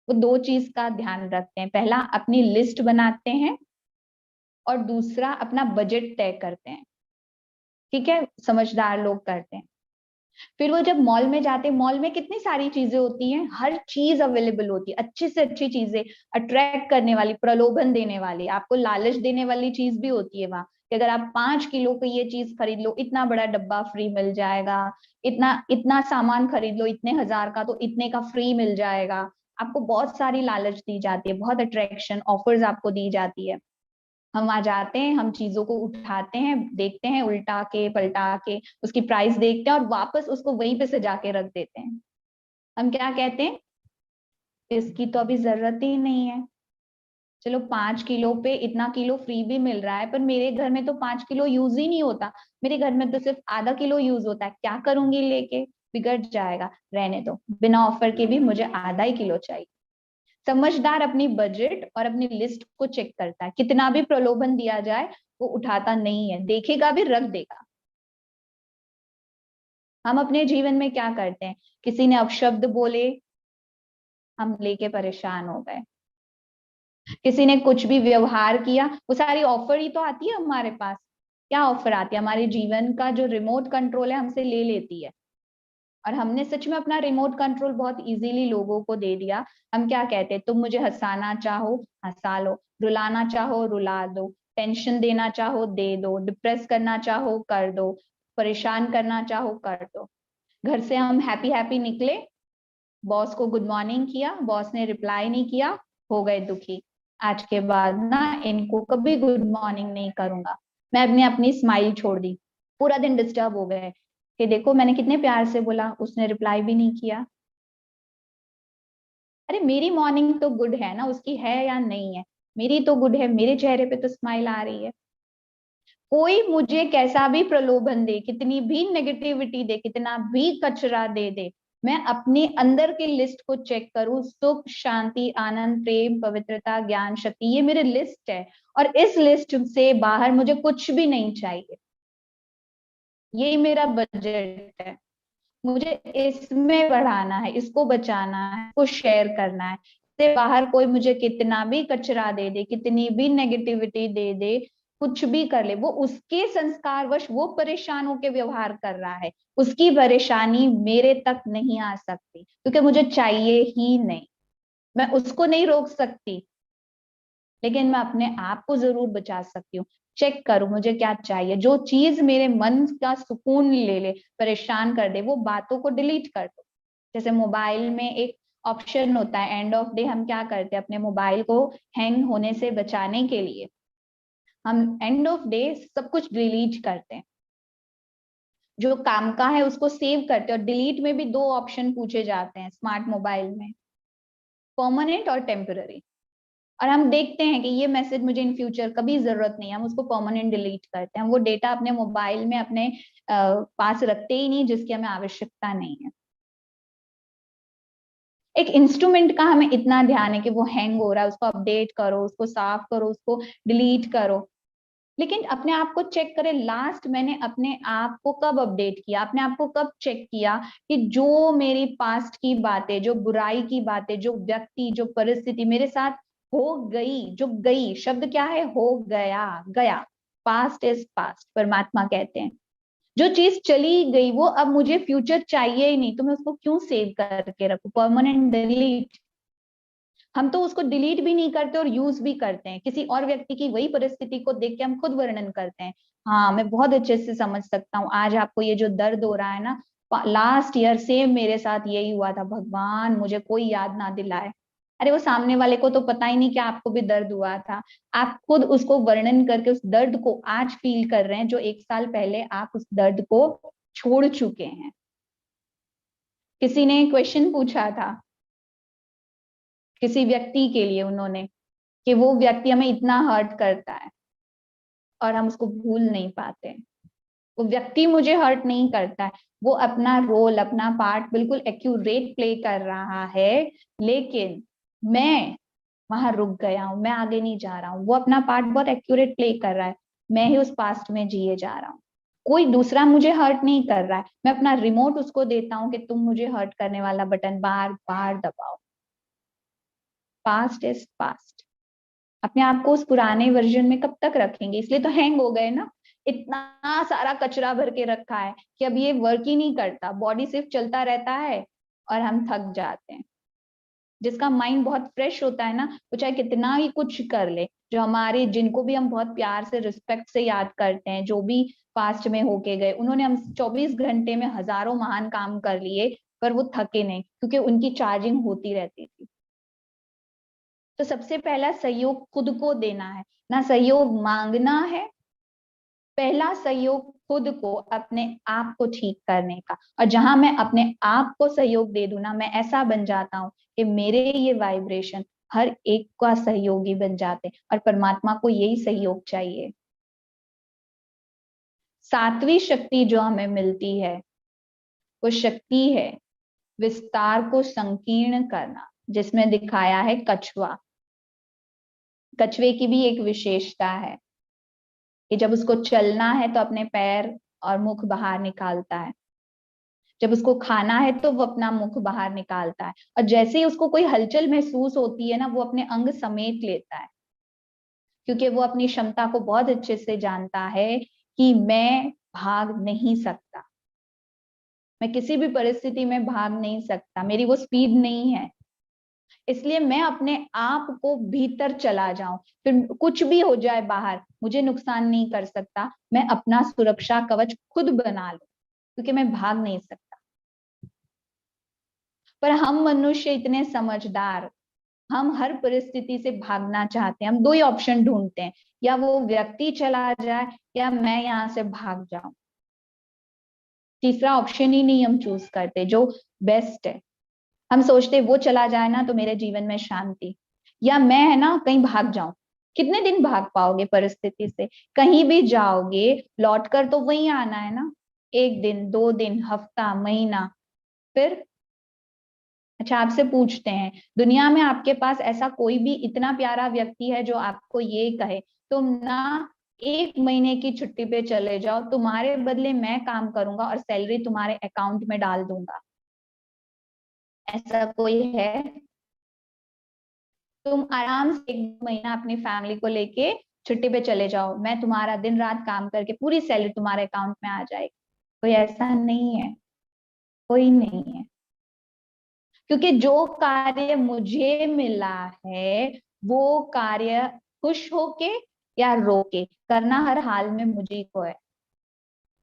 वो दो चीज का ध्यान रखते हैं। पहला, अपनी लिस्ट बनाते हैं और दूसरा, अपना बजट तय करते हैं। ठीक है, समझदार लोग करते हैं। फिर वो जब मॉल में जाते हैं, मॉल में कितनी सारी चीजें होती हैं, हर चीज अवेलेबल होती है, अच्छी से अच्छी चीजें, अट्रैक्ट करने वाली, प्रलोभन देने वाली, आपको लालच देने वाली चीज भी होती है वहां कि अगर आप 5 किलो की ये चीज खरीद लो, इतना बड़ा डब्बा फ्री मिल जाएगा, इतना इतना सामान खरीद लो इतने हजार का तो इतने का फ्री मिल जाएगा। आपको बहुत सारी लालच दी जाती है, बहुत अट्रैक्शन ऑफर्स आपको दी जाती है। हम आ जाते हैं, हम चीजों को उठाते हैं, देखते हैं, उल्टा के पलटा के उसकी प्राइस देखते हैं और वापस उसको वहीं पे सजा के रख देते हैं। हम क्या कहते हैं, इसकी तो अभी जरूरत ही नहीं है, चलो 5 किलो पे इतना किलो फ्री भी मिल रहा है, पर मेरे घर में तो 5 किलो यूज ही नहीं होता, मेरे घर में तो सिर्फ आधा किलो यूज होता है, क्या करूंगी लेके, बिगड़ जाएगा, रहने दो, बिना ऑफर के भी मुझे आधा ही किलो चाहिए। समझदार अपनी बजट और अपनी लिस्ट को चेक करता है, कितना भी प्रलोभन दिया जाए वो उठाता नहीं है, देखेगा भी, रख देगा। हम अपने जीवन में क्या करते हैं, किसी ने अपशब्द बोले, हम लेके परेशान हो गए, किसी ने कुछ भी व्यवहार किया, वो सारी ऑफर ही तो आती है हमारे पास। क्या ऑफर आती है, हमारे जीवन का जो रिमोट कंट्रोल है हमसे ले लेती है। और हमने सच में अपना रिमोट कंट्रोल बहुत इजीली लोगों को दे दिया। हम क्या कहते हैं, तुम मुझे हंसाना चाहो हंसा लो, रुलाना चाहो रुला दो, टेंशन देना चाहो दे दो, डिप्रेस करना चाहो कर दो, परेशान करना चाहो कर दो। घर से हम हैप्पी हैप्पी निकले, बॉस को गुड मॉर्निंग किया, बॉस ने रिप्लाई नहीं किया, हो गए दुखी, आज के बाद ना इनको कभी गुड मॉर्निंग नहीं करूंगा। मैं अपनी अपनी स्माइल छोड़ दी, पूरा दिन डिस्टर्ब हो गए कि देखो मैंने कितने प्यार से बोला, उसने रिप्लाई भी नहीं किया। अरे मेरी मॉर्निंग तो गुड है ना, उसकी है या नहीं है, मेरी तो गुड है, मेरे चेहरे पे तो स्माइल आ रही है। कोई मुझे कैसा भी प्रलोभन दे, कितनी भी नेगेटिविटी दे, कितना भी कचरा दे दे, मैं अपने अंदर की लिस्ट को चेक करूं, सुख शांति आनंद प्रेम पवित्रता ज्ञान शक्ति, ये मेरी लिस्ट है। और इस लिस्ट से बाहर मुझे कुछ भी नहीं चाहिए, यही मेरा बजट है, मुझे इसमें बढ़ाना है, इसको बचाना है, इसको शेयर करना है। इससे बाहर कोई मुझे कितना भी कचरा दे दे, कितनी भी नेगेटिविटी दे दे, कुछ भी कर ले, वो उसके संस्कारवश वो परेशान होकर व्यवहार कर रहा है, उसकी परेशानी मेरे तक नहीं आ सकती क्योंकि मुझे चाहिए ही नहीं। मैं उसको नहीं रोक सकती, लेकिन मैं अपने आप को जरूर बचा सकती हूँ। चेक करूं मुझे क्या चाहिए, जो चीज मेरे मन का सुकून ले ले, परेशान कर दे, वो बातों को डिलीट कर दो। जैसे मोबाइल में एक ऑप्शन होता है एंड ऑफ डे, हम क्या करते हैं अपने मोबाइल को हैंग होने से बचाने के लिए, हम एंड ऑफ डे सब कुछ डिलीट करते हैं, जो काम का है उसको सेव करते हैं। और डिलीट में भी दो ऑप्शन पूछे जाते हैं स्मार्ट मोबाइल में, परमानेंट और टेम्पररी। और हम देखते हैं कि ये मैसेज मुझे इन फ्यूचर कभी जरूरत नहीं है, हम उसको परमानेंट डिलीट करते हैं, वो डेटा अपने मोबाइल में अपने पास रखते ही नहीं जिसकी हमें आवश्यकता नहीं है। एक इंस्ट्रूमेंट का हमें इतना ध्यान है कि वो हैंग हो रहा है, उसको अपडेट करो, उसको साफ करो, उसको डिलीट करो, लेकिन अपने आप को चेक करें, लास्ट मैंने अपने आप को कब अपडेट किया, अपने आप को कब चेक किया कि जो मेरी पास्ट की बातें, जो बुराई की बातें, जो व्यक्ति, जो परिस्थिति मेरे साथ हो गई, जो गई, शब्द क्या है, हो गया, गया, पास्ट इज पास्ट परमात्मा कहते हैं, जो चीज चली गई वो अब मुझे फ्यूचर चाहिए ही नहीं, तो मैं उसको क्यों सेव करके रखूं? Permanent delete. हम तो उसको डिलीट भी नहीं करते और यूज भी करते हैं। किसी और व्यक्ति की वही परिस्थिति को देख के हम खुद वर्णन करते हैं, हाँ मैं बहुत अच्छे से समझ सकता हूँ, आज आपको ये जो दर्द हो रहा है ना, लास्ट ईयर सेम मेरे साथ यही हुआ था, भगवान मुझे कोई याद ना दिलाए। अरे वो सामने वाले को तो पता ही नहीं कि आपको भी दर्द हुआ था। आप खुद उसको वर्णन करके उस दर्द को आज फील कर रहे हैं, जो 1 साल पहले आप उस दर्द को छोड़ चुके हैं। किसी ने क्वेश्चन पूछा था किसी व्यक्ति के लिए, उन्होंने, कि वो व्यक्ति हमें इतना हर्ट करता है और हम उसको भूल नहीं पाते। वो व्यक्ति मुझे हर्ट नहीं करता है, वो अपना रोल अपना पार्ट बिल्कुल एक्यूरेट प्ले कर रहा है, लेकिन मैं वहां रुक गया हूं, मैं आगे नहीं जा रहा हूँ। वो अपना पार्ट बहुत एक्यूरेट प्ले कर रहा है, मैं ही उस पास्ट में जिए जा रहा हूँ। कोई दूसरा मुझे हर्ट नहीं कर रहा है, मैं अपना रिमोट उसको देता हूँ कि तुम मुझे हर्ट करने वाला बटन बार बार दबाओ। Past is past. अपने आप को उस पुराने वर्जन में कब तक रखेंगे? इसलिए तो हैंग हो गए ना। इतना सारा कचरा भर के रखा है कि अब ये वर्क ही नहीं करता, बॉडी सिर्फ चलता रहता है और हम थक जाते हैं। जिसका माइंड बहुत फ्रेश होता है ना, वो चाहे कितना ही कुछ कर ले। जो हमारे, जिनको भी हम बहुत प्यार से रिस्पेक्ट से याद करते हैं, जो भी पास्ट में होके गए, उन्होंने हम 24 घंटे में हजारों महान काम कर लिए, पर वो थके नहीं, क्योंकि उनकी चार्जिंग होती रहती थी। तो सबसे पहला सहयोग खुद को देना है, ना सहयोग मांगना है। पहला सहयोग खुद को, अपने आप को ठीक करने का। और जहां मैं अपने आप को सहयोग दे दूं ना, मैं ऐसा बन जाता हूं कि मेरे ये वाइब्रेशन हर एक का सहयोगी बन जाते हैं, और परमात्मा को यही सहयोग चाहिए। सातवीं शक्ति जो हमें मिलती है, वो शक्ति है विस्तार को संकीर्ण करना, जिसमें दिखाया है कछुआ। कछुए की भी एक विशेषता है कि जब उसको चलना है तो अपने पैर और मुख बाहर निकालता है, जब उसको खाना है तो वो अपना मुख बाहर निकालता है, और जैसे ही उसको कोई हलचल महसूस होती है ना, वो अपने अंग समेट लेता है, क्योंकि वो अपनी क्षमता को बहुत अच्छे से जानता है कि मैं भाग नहीं सकता, मैं किसी भी परिस्थिति में भाग नहीं सकता, मेरी वो स्पीड नहीं है। इसलिए मैं अपने आप को भीतर चला जाऊं, फिर कुछ भी हो जाए बाहर, मुझे नुकसान नहीं कर सकता, मैं अपना सुरक्षा कवच खुद बना लूं, क्योंकि मैं भाग नहीं सकता। पर हम मनुष्य इतने समझदार, हम हर परिस्थिति से भागना चाहते हैं। हम दो ही ऑप्शन ढूंढते हैं, या वो व्यक्ति चला जाए या मैं यहां से भाग जाऊं। तीसरा ऑप्शन ही नहीं हम चूज करते जो बेस्ट है। हम सोचते वो चला जाए ना तो मेरे जीवन में शांति, या मैं है ना कहीं भाग जाऊं। कितने दिन भाग पाओगे परिस्थिति से? कहीं भी जाओगे लौट कर तो वही आना है ना, 1 दिन 2 दिन हफ्ता महीना। फिर अच्छा, आपसे पूछते हैं, दुनिया में आपके पास ऐसा कोई भी इतना प्यारा व्यक्ति है जो आपको ये कहे तुम ना 1 महीने की छुट्टी पे चले जाओ, तुम्हारे बदले मैं काम करूंगा और सैलरी तुम्हारे अकाउंट में डाल दूंगा? ऐसा कोई है? तुम आराम से 1 महीना अपनी फैमिली को लेके छुट्टी पे चले जाओ, मैं तुम्हारा दिन रात काम करके पूरी सैलरी तुम्हारे अकाउंट में आ जाएगी। कोई ऐसा नहीं है, कोई नहीं है। क्योंकि जो कार्य मुझे मिला है वो कार्य खुश होके या रोके करना हर हाल में मुझे को है।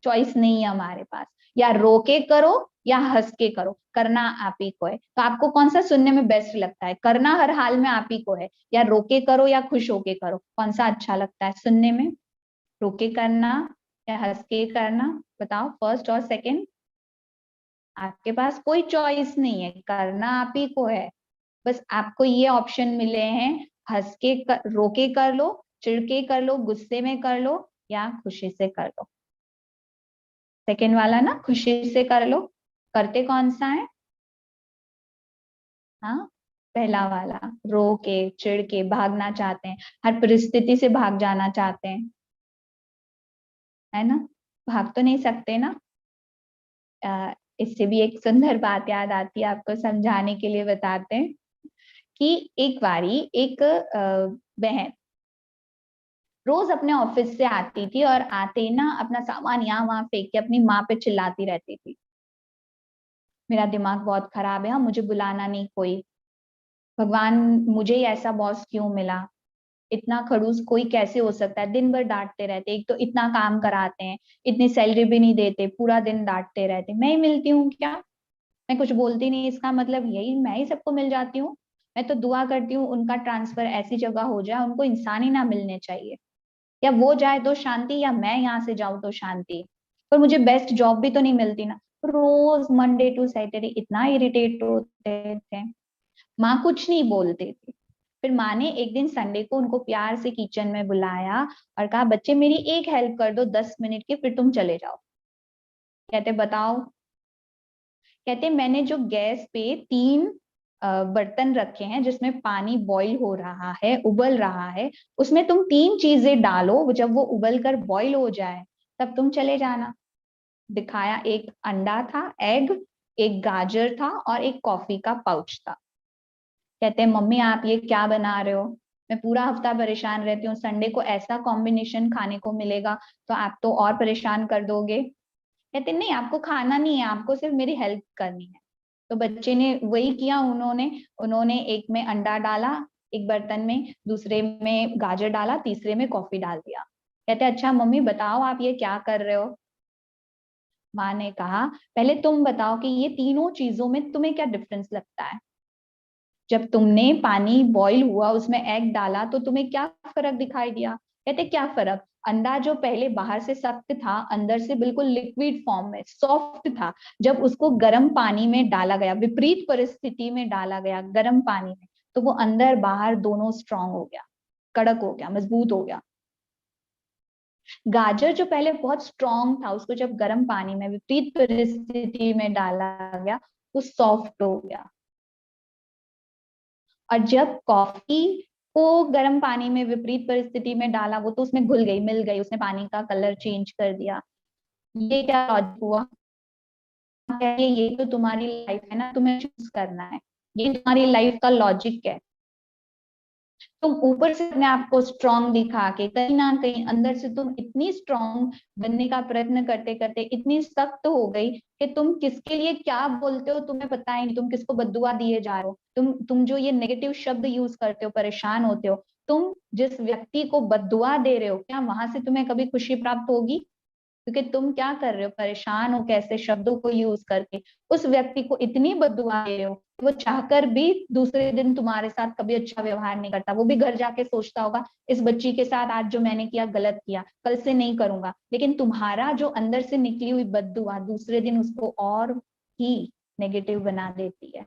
चॉइस नहीं है हमारे पास, या रोके करो या हंस के करो, करना आप ही को है। तो आपको कौन सा सुनने में बेस्ट लगता है? करना हर हाल में आप ही को है, या रोके करो या खुश होके करो? कौन सा अच्छा लगता है सुनने में? रोके करना या हंस के करना? बताओ, फर्स्ट और सेकंड। आपके पास कोई चॉइस नहीं है, करना आप ही को है। बस आपको ये ऑप्शन मिले हैं, हंस के रोके कर लो, चिढ़ के कर लो, गुस्से में कर लो, या खुशी से कर लो। सेकेंड वाला ना, खुशी से कर लो। करते कौन सा है? हाँ, पहला वाला, रो के चिढ़ के भागना चाहते हैं, हर परिस्थिति से भाग जाना चाहते हैं, है ना? भाग तो नहीं सकते ना। इससे भी एक सुंदर बात याद आती है, आपको समझाने के लिए बताते हैं कि एक बारी एक बहन रोज अपने ऑफिस से आती थी और आते ही ना अपना सामान यहाँ वहां फेंक के अपनी माँ पे चिल्लाती रहती थी, मेरा दिमाग बहुत खराब है, हाँ मुझे बुलाना नहीं कोई, भगवान मुझे ही ऐसा बॉस क्यों मिला, इतना खड़ूस कोई कैसे हो सकता है, दिन भर डांटते रहते, एक तो इतना काम कराते हैं, इतनी सैलरी भी नहीं देते, पूरा दिन डांटते रहते, मैं ही मिलती हूँ क्या, मैं कुछ बोलती नहीं इसका मतलब यही मैं ही सबको मिल जाती हूँ। मैं तो दुआ करती हूँ उनका ट्रांसफर ऐसी जगह हो जाए उनको इंसान ही ना मिलने चाहिए, या वो जाए तो शांति, या मैं यहाँ से जाऊं तो शांति, पर मुझे बेस्ट जॉब भी तो नहीं मिलती ना। रोज मंडे टू सैटरडे इतना इरिटेट होते थे, माँ कुछ नहीं बोलती थी। फिर माँ ने एक दिन संडे को उनको प्यार से किचन में बुलाया और कहा बच्चे मेरी एक हेल्प कर दो 10 मिनट की, फिर तुम चले जाओ। कहते बताओ, कहते मैंने जो गैस पे 3 बर्तन रखे हैं जिसमें पानी बॉईल हो रहा है, उबल रहा है, उसमें तुम 3 चीजें डालो, जब वो उबल कर बॉईल हो जाए तब तुम चले जाना। दिखाया, एक अंडा था, एग, एक गाजर था और एक कॉफी का पाउच था। कहते हैं मम्मी आप ये क्या बना रहे हो, मैं पूरा हफ्ता परेशान रहती हूँ, संडे को ऐसा कॉम्बिनेशन खाने को मिलेगा तो आप तो और परेशान कर दोगे। कहते नहीं आपको खाना नहीं है, आपको सिर्फ मेरी हेल्प करनी है। तो बच्चे ने वही किया, उन्होंने उन्होंने एक में अंडा डाला, एक बर्तन में, दूसरे में गाजर डाला, तीसरे में कॉफी डाल दिया। कहते अच्छा मम्मी बताओ आप ये क्या कर रहे हो। माँ ने कहा पहले तुम बताओ कि ये तीनों चीजों में तुम्हें क्या डिफरेंस लगता है, जब तुमने पानी बॉईल हुआ उसमें एग डाला तो तुम्हें क्या फर्क दिखाई दिया। कहते क्या फर्क, अंडा जो पहले बाहर से सख्त था अंदर से बिल्कुल लिक्विड फॉर्म में सॉफ्ट था, जब उसको गर्म पानी में डाला गया, विपरीत परिस्थिति में डाला गया गर्म पानी में, तो वो अंदर बाहर दोनों स्ट्रांग हो गया, कड़क हो गया, मजबूत हो गया। गाजर जो पहले बहुत स्ट्रांग था उसको जब गर्म पानी में विपरीत परिस्थिति में डाला गया वो सॉफ्ट हो गया। और जब कॉफी को गर्म पानी में विपरीत परिस्थिति में डाला वो तो उसमें घुल गई, मिल गई, उसने पानी का कलर चेंज कर दिया। ये क्या लॉजिक हुआ, ये तो तुम्हारी लाइफ है ना, तुम्हें चूज करना है, ये तुम्हारी लाइफ का लॉजिक है। तुम ऊपर से अपने आप को स्ट्रांग दिखा के कहीं ना कहीं अंदर से तुम इतनी स्ट्रांग बनने का प्रयत्न करते करते इतनी सख्त हो गई कि तुम किसके लिए क्या बोलते हो तुम्हें पता ही नहीं, तुम किसको बद्दुआ दिए जा रहे हो, तुम जो ये नेगेटिव शब्द यूज करते हो, परेशान होते हो, तुम जिस व्यक्ति को बद्दुआ दे रहे हो क्या वहां से तुम्हें कभी खुशी प्राप्त होगी, क्योंकि तुम क्या कर रहे हो, परेशान हो कैसे शब्दों को यूज करके उस व्यक्ति को इतनी बद्दुआ दे रहे हो, वो चाहकर भी दूसरे दिन तुम्हारे साथ कभी अच्छा व्यवहार नहीं करता, वो भी घर जाके सोचता होगा इस बच्ची के साथ आज जो मैंने किया गलत किया, कल से नहीं करूंगा, लेकिन तुम्हारा जो अंदर से निकली हुई बद्दुआ दूसरे दिन उसको और ही नेगेटिव बना देती है।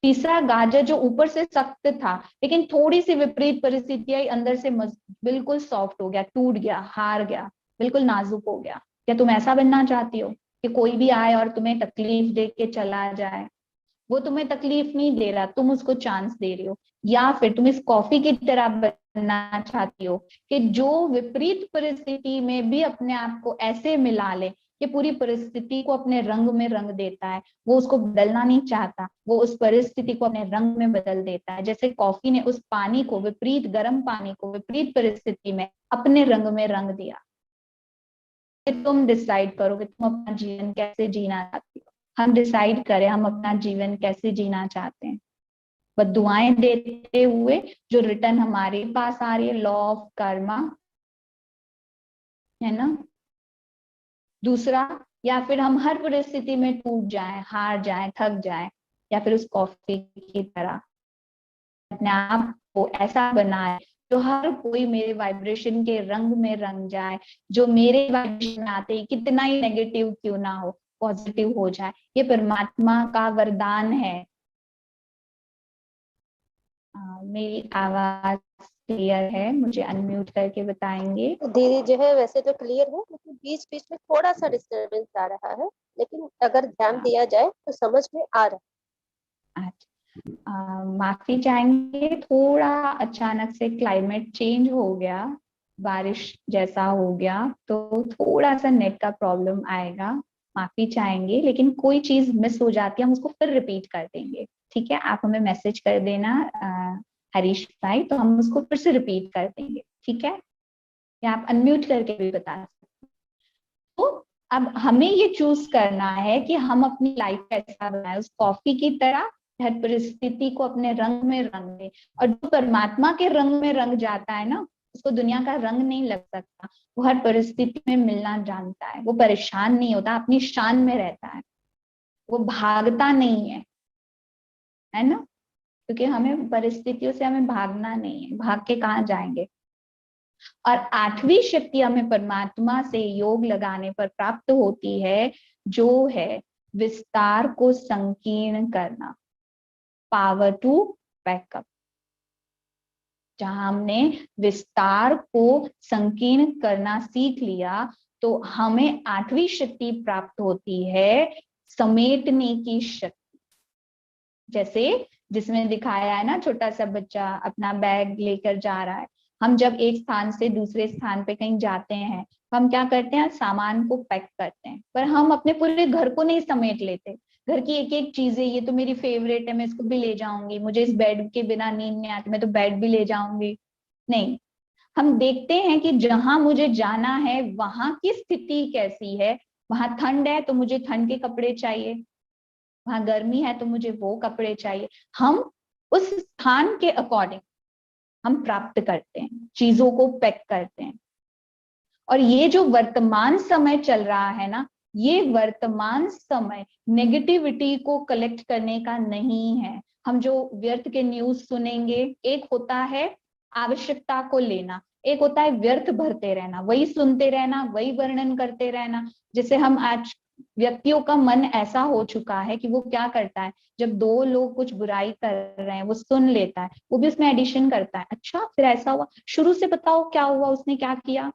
तीसरा, गाजर जो ऊपर से सख्त था लेकिन थोड़ी सी विपरीत परिस्थिति आई अंदर से बिल्कुल सॉफ्ट हो गया, टूट गया, हार गया, बिल्कुल नाजुक हो गया। क्या तुम ऐसा बनना चाहती हो कि कोई भी आए और तुम्हें तकलीफ दे के चला जाए, वो तुम्हें तकलीफ नहीं दे रहा, तुम उसको चांस दे रही हो। या फिर तुम इस कॉफी की तरह बनना चाहती हो कि जो विपरीत परिस्थिति में भी अपने आप को ऐसे मिला ले कि पूरी परिस्थिति को अपने रंग में रंग देता है, वो उसको बदलना नहीं चाहता, वो उस परिस्थिति को अपने रंग में बदल देता है, जैसे कॉफी ने उस पानी को, विपरीत गर्म पानी को विपरीत परिस्थिति में अपने रंग में रंग दिया। कि तुम डिसाइड करो कि तुम अपना जीवन कैसे जीना चाहती हो, हम डिसाइड करें हम अपना जीवन कैसे जीना चाहते हैं, बद्दुआएं देते हुए जो रिटर्न हमारे पास आ रही है, लॉ ऑफ कर्मा, है ना। दूसरा, या फिर हम हर परिस्थिति में टूट जाएं, हार जाएं, थक जाएं, या फिर उस कॉफी की तरह अपने आप को ऐसा बनाए जो हर कोई मेरे वाइब्रेशन के रंग में रंग जाए, जो मेरे वाइब्रेशन में आते ही कितना ही नेगेटिव क्यों ना हो पॉजिटिव हो जाए। ये परमात्मा का वरदान है। मेरी आवाज क्लियर है, मुझे अनम्यूट करके बताएंगे। दीदी जो है वैसे तो क्लियर है, लेकिन बीच बीच में थोड़ा सा डिस्टरबेंस आ रहा है, लेकिन अगर ध्यान दिया जाए तो समझ में आ रहा है। माफी चाहेंगे, थोड़ा अचानक से क्लाइमेट चेंज हो गया, बारिश जैसा हो गया, तो थोड़ा सा नेट का प्रॉब्लम आएगा, माफी चाहेंगे, लेकिन कोई चीज मिस हो जाती है हम उसको फिर रिपीट कर देंगे, ठीक है। आप हमें मैसेज कर देना हरीश भाई, तो हम उसको फिर से रिपीट कर देंगे, ठीक है? या आप अनम्यूट करके भी बता सकते हैं। तो अब हमें ये चूज करना है कि हम अपनी लाइफ कैसा बनाए, उस कॉफी की तरह हर परिस्थिति को अपने रंग में रंग दे। और जो परमात्मा के रंग में रंग जाता है ना, उसको दुनिया का रंग नहीं लग सकता। वो हर परिस्थिति में मिलना जानता है, वो परेशान नहीं होता, अपनी शान में रहता है, वो भागता नहीं है ना? क्योंकि हमें परिस्थितियों से हमें भागना नहीं है, भाग के कहाँ जाएंगे। और आठवीं शक्ति हमें परमात्मा से योग लगाने पर प्राप्त होती है, जो है विस्तार को संकीर्ण करना, पावर टू बैकअप। जहां हमने विस्तार को संकीर्ण करना सीख लिया, तो हमें आठवीं शक्ति प्राप्त होती है, समेटने की शक्ति। जैसे जिसमें दिखाया है ना, छोटा सा बच्चा अपना बैग लेकर जा रहा है। हम जब एक स्थान से दूसरे स्थान पे कहीं जाते हैं, हम क्या करते हैं, सामान को पैक करते हैं, पर हम अपने पूरे घर को नहीं समेट लेते। घर की एक एक चीजें, ये तो मेरी फेवरेट है, मैं इसको भी ले जाऊंगी, मुझे इस बेड के बिना नींद नहीं आती, मैं तो बेड भी ले जाऊंगी। नहीं, हम देखते हैं कि जहां मुझे जाना है वहां की स्थिति कैसी है। वहां ठंड है तो मुझे ठंड के कपड़े चाहिए, वहां गर्मी है तो मुझे वो कपड़े चाहिए। हम उस स्थान के अकॉर्डिंग हम प्राप्त करते हैं, चीजों को पैक करते हैं। और ये जो वर्तमान समय चल रहा है ना, ये वर्तमान समय नेगेटिविटी को कलेक्ट करने का नहीं है। हम जो व्यर्थ के न्यूज सुनेंगे, एक होता है आवश्यकता को लेना, एक होता है व्यर्थ भरते रहना, वही सुनते रहना, वही वर्णन करते रहना। जैसे हम आज, व्यक्तियों का मन ऐसा हो चुका है कि वो क्या करता है, जब दो लोग कुछ बुराई कर रहे हैं वो सुन लेता है, वो भी उसमें एडिशन करता है, अच्छा फिर ऐसा हुआ, शुरू से बताओ क्या हुआ, उसने क्या किया,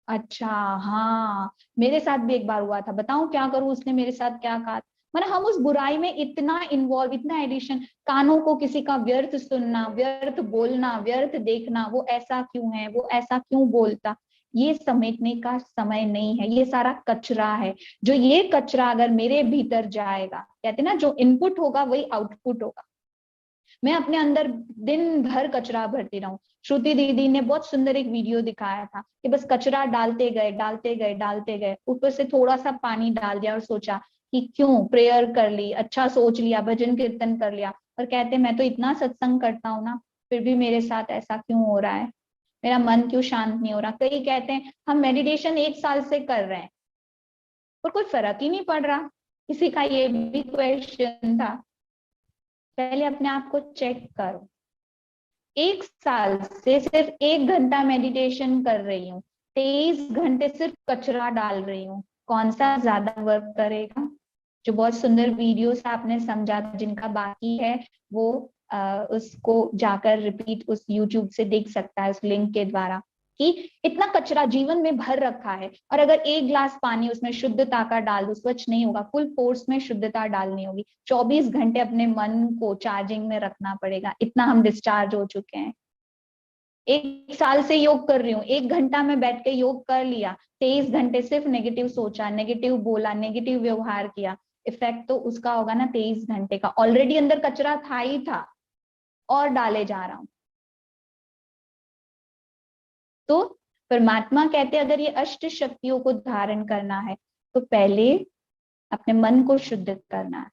अच्छा हाँ मेरे साथ भी एक बार हुआ था, बताऊं क्या करूं, उसने मेरे साथ क्या कहा। मतलब हम उस बुराई में इतना इन्वॉल्व, इतना एडिशन, कानों को किसी का व्यर्थ सुनना, व्यर्थ बोलना, व्यर्थ देखना, वो ऐसा क्यों है, वो ऐसा क्यों बोलता। ये समेटने का समय नहीं है, ये सारा कचरा है। जो ये कचरा अगर मेरे भीतर जाएगा, कहते ना जो इनपुट होगा वही आउटपुट होगा। मैं अपने अंदर दिन भर कचरा भरती रहूं। श्रुति दीदी ने बहुत सुंदर एक वीडियो दिखाया था कि बस कचरा डालते गए डालते गए डालते गए, ऊपर से थोड़ा सा पानी डाल दिया और सोचा कि क्यों, प्रेयर कर ली, अच्छा सोच लिया, भजन कीर्तन कर लिया, और कहते मैं तो इतना सत्संग करता हूँ ना, फिर भी मेरे साथ ऐसा क्यों हो रहा है, मेरा मन क्यों शांत नहीं हो रहा। कई कहते हैं हम मेडिटेशन 1 साल से कर रहे हैं और कोई फर्क ही नहीं पड़ रहा। किसी का ये भी क्वेश्चन था। पहले अपने आप को चेक करो। 1 साल से सिर्फ 1 घंटा मेडिटेशन कर रही हूँ, 23 घंटे सिर्फ कचरा डाल रही हूँ, कौन सा ज्यादा वर्क करेगा। जो बहुत सुंदर वीडियोस आपने समझा, जिनका बाकी है वो उसको जाकर रिपीट उस यूट्यूब से देख सकता है, उस लिंक के द्वारा, कि इतना कचरा जीवन में भर रखा है, और अगर 1 गिलास पानी उसमें शुद्धता का डाल दो, स्वच्छ नहीं होगा, फुल फोर्स में शुद्धता डालनी होगी, 24 घंटे अपने मन को चार्जिंग में रखना पड़ेगा, इतना हम डिस्चार्ज हो चुके हैं। 1 साल से योग कर रही हूँ, 1 घंटा में बैठ के योग कर लिया, 23 घंटे सिर्फ नेगेटिव सोचा, नेगेटिव बोला, नेगेटिव व्यवहार किया, इफेक्ट तो उसका होगा ना 23 घंटे का। ऑलरेडी अंदर कचरा था ही था, और डाले जा रहा हूं। तो परमात्मा कहते हैं अगर ये अष्ट शक्तियों को धारण करना है तो पहले अपने मन को शुद्ध करना है।